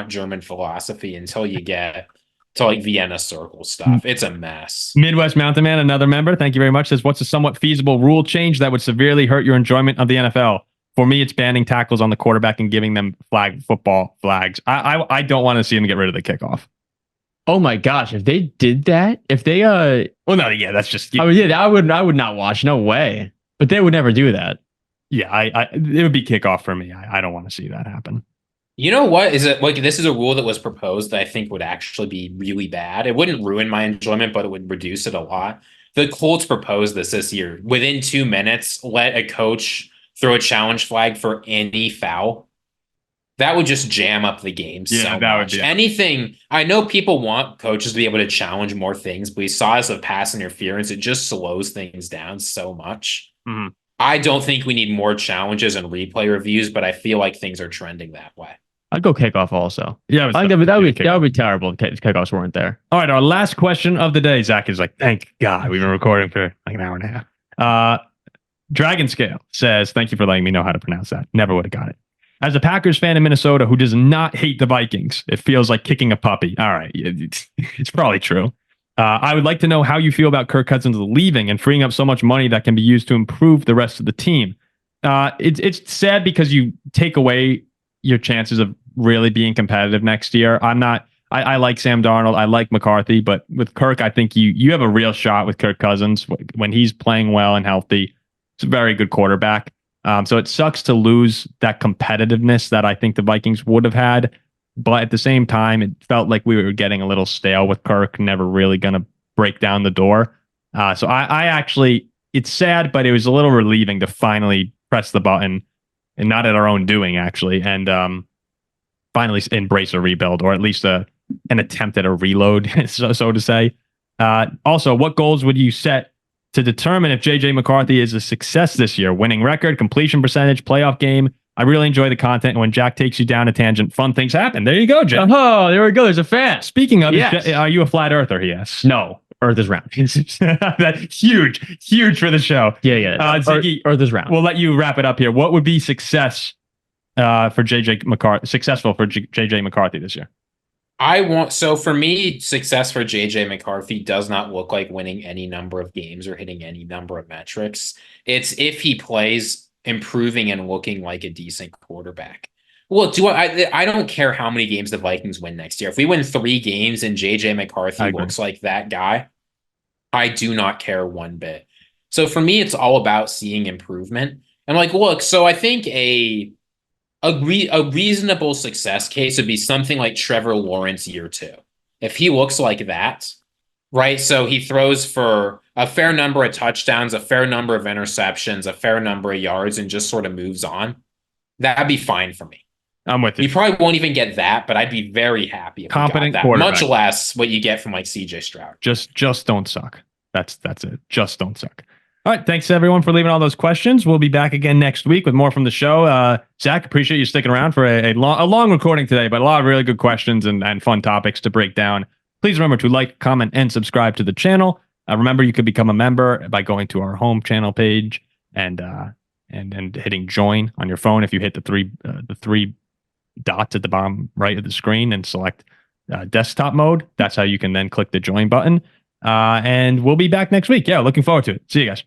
[SPEAKER 3] German philosophy until you get to like Vienna Circle stuff. It's a mess.
[SPEAKER 1] Midwest Mountain Man, another member, thank you very much, says, what's a somewhat feasible rule change that would severely hurt your enjoyment of the NFL? For me, it's banning tackles on the quarterback and giving them football flags. I don't want to see them get rid of the kickoff.
[SPEAKER 2] Oh my gosh! If they did that, if they
[SPEAKER 1] well, no, yeah, that's just.
[SPEAKER 2] I would not watch. No way. But they would never do that.
[SPEAKER 1] Yeah, it would be kickoff for me. I don't want to see that happen.
[SPEAKER 3] You know what? Is it like this is a rule that was proposed that I think would actually be really bad. It wouldn't ruin my enjoyment, but it would reduce it a lot. The Colts proposed this year. Within 2 minutes, let a coach throw a challenge flag for any foul. That would just jam up the game so much. Anything, I know people want coaches to be able to challenge more things, but we saw as a pass interference, it just slows things down so much.
[SPEAKER 1] Mm-hmm.
[SPEAKER 3] I don't think we need more challenges and replay reviews, but I feel like things are trending that way.
[SPEAKER 2] I'd go kickoff also.
[SPEAKER 1] Yeah,
[SPEAKER 2] I think that would be terrible if kickoffs weren't there.
[SPEAKER 1] All right, our last question of the day. Zach is like, thank God we've been recording for like an hour and a half. Dragon Scale says, thank you for letting me know how to pronounce that. Never would have got it. As a Packers fan in Minnesota who does not hate the Vikings, it feels like kicking a puppy. All right. It's probably true. I would like to know how you feel about Kirk Cousins leaving and freeing up so much money that can be used to improve the rest of the team. It's sad because you take away your chances of really being competitive next year. I like Sam Darnold. I like McCarthy, but with Kirk, I think you have a real shot with Kirk Cousins when he's playing well and healthy. It's a very good quarterback. So it sucks to lose that competitiveness that I think the Vikings would have had. But at the same time, it felt like we were getting a little stale with Kirk, never really going to break down the door. So I actually, it's sad, but it was a little relieving to finally press the button, and not at our own doing, actually, and finally embrace a rebuild, or at least an attempt at a reload, so to say. Also, what goals would you set to determine if JJ McCarthy is a success this year? Winning record, completion percentage, playoff game. I really enjoy the content. And when Jack takes you down a tangent, fun things happen. There you go, Jack.
[SPEAKER 2] Oh, there we go. There's a fan.
[SPEAKER 1] Speaking of,
[SPEAKER 2] yes.
[SPEAKER 1] Are you a flat earther? He asks.
[SPEAKER 2] No, Earth is round.
[SPEAKER 1] That's huge for the show.
[SPEAKER 2] Yeah.
[SPEAKER 1] Ziggy,
[SPEAKER 2] Earth is round.
[SPEAKER 1] We'll let you wrap it up here. What would be success for JJ McCarthy? Successful for JJ McCarthy this year?
[SPEAKER 3] So for me, success for JJ McCarthy does not look like winning any number of games or hitting any number of metrics. It's if he plays improving and looking like a decent quarterback. Look, I don't care how many games the Vikings win next year. If we win 3 games and JJ McCarthy looks like that guy, I do not care one bit. So for me, it's all about seeing improvement. And like, look, so I think a reasonable success case would be something like Trevor Lawrence year 2. If he looks like that, right? So he throws for a fair number of touchdowns, a fair number of interceptions, a fair number of yards, and just sort of moves on. That'd be fine for me.
[SPEAKER 1] I'm with you.
[SPEAKER 3] You probably won't even get that, but I'd be very happy if
[SPEAKER 1] competent
[SPEAKER 3] we got that.
[SPEAKER 1] quarterback.
[SPEAKER 3] Much less what you get from like CJ Stroud.
[SPEAKER 1] Just don't suck. That's it. Just don't suck. All right. Thanks everyone for leaving all those questions. We'll be back again next week with more from the show. Zach, appreciate you sticking around for a long recording today, but a lot of really good questions and fun topics to break down. Please remember to like, comment, and subscribe to the channel. Remember, you could become a member by going to our home channel page and hitting join on your phone. If you hit the three dots at the bottom right of the screen and select desktop mode, that's how you can then click the join button. And we'll be back next week. Yeah, looking forward to it. See you guys.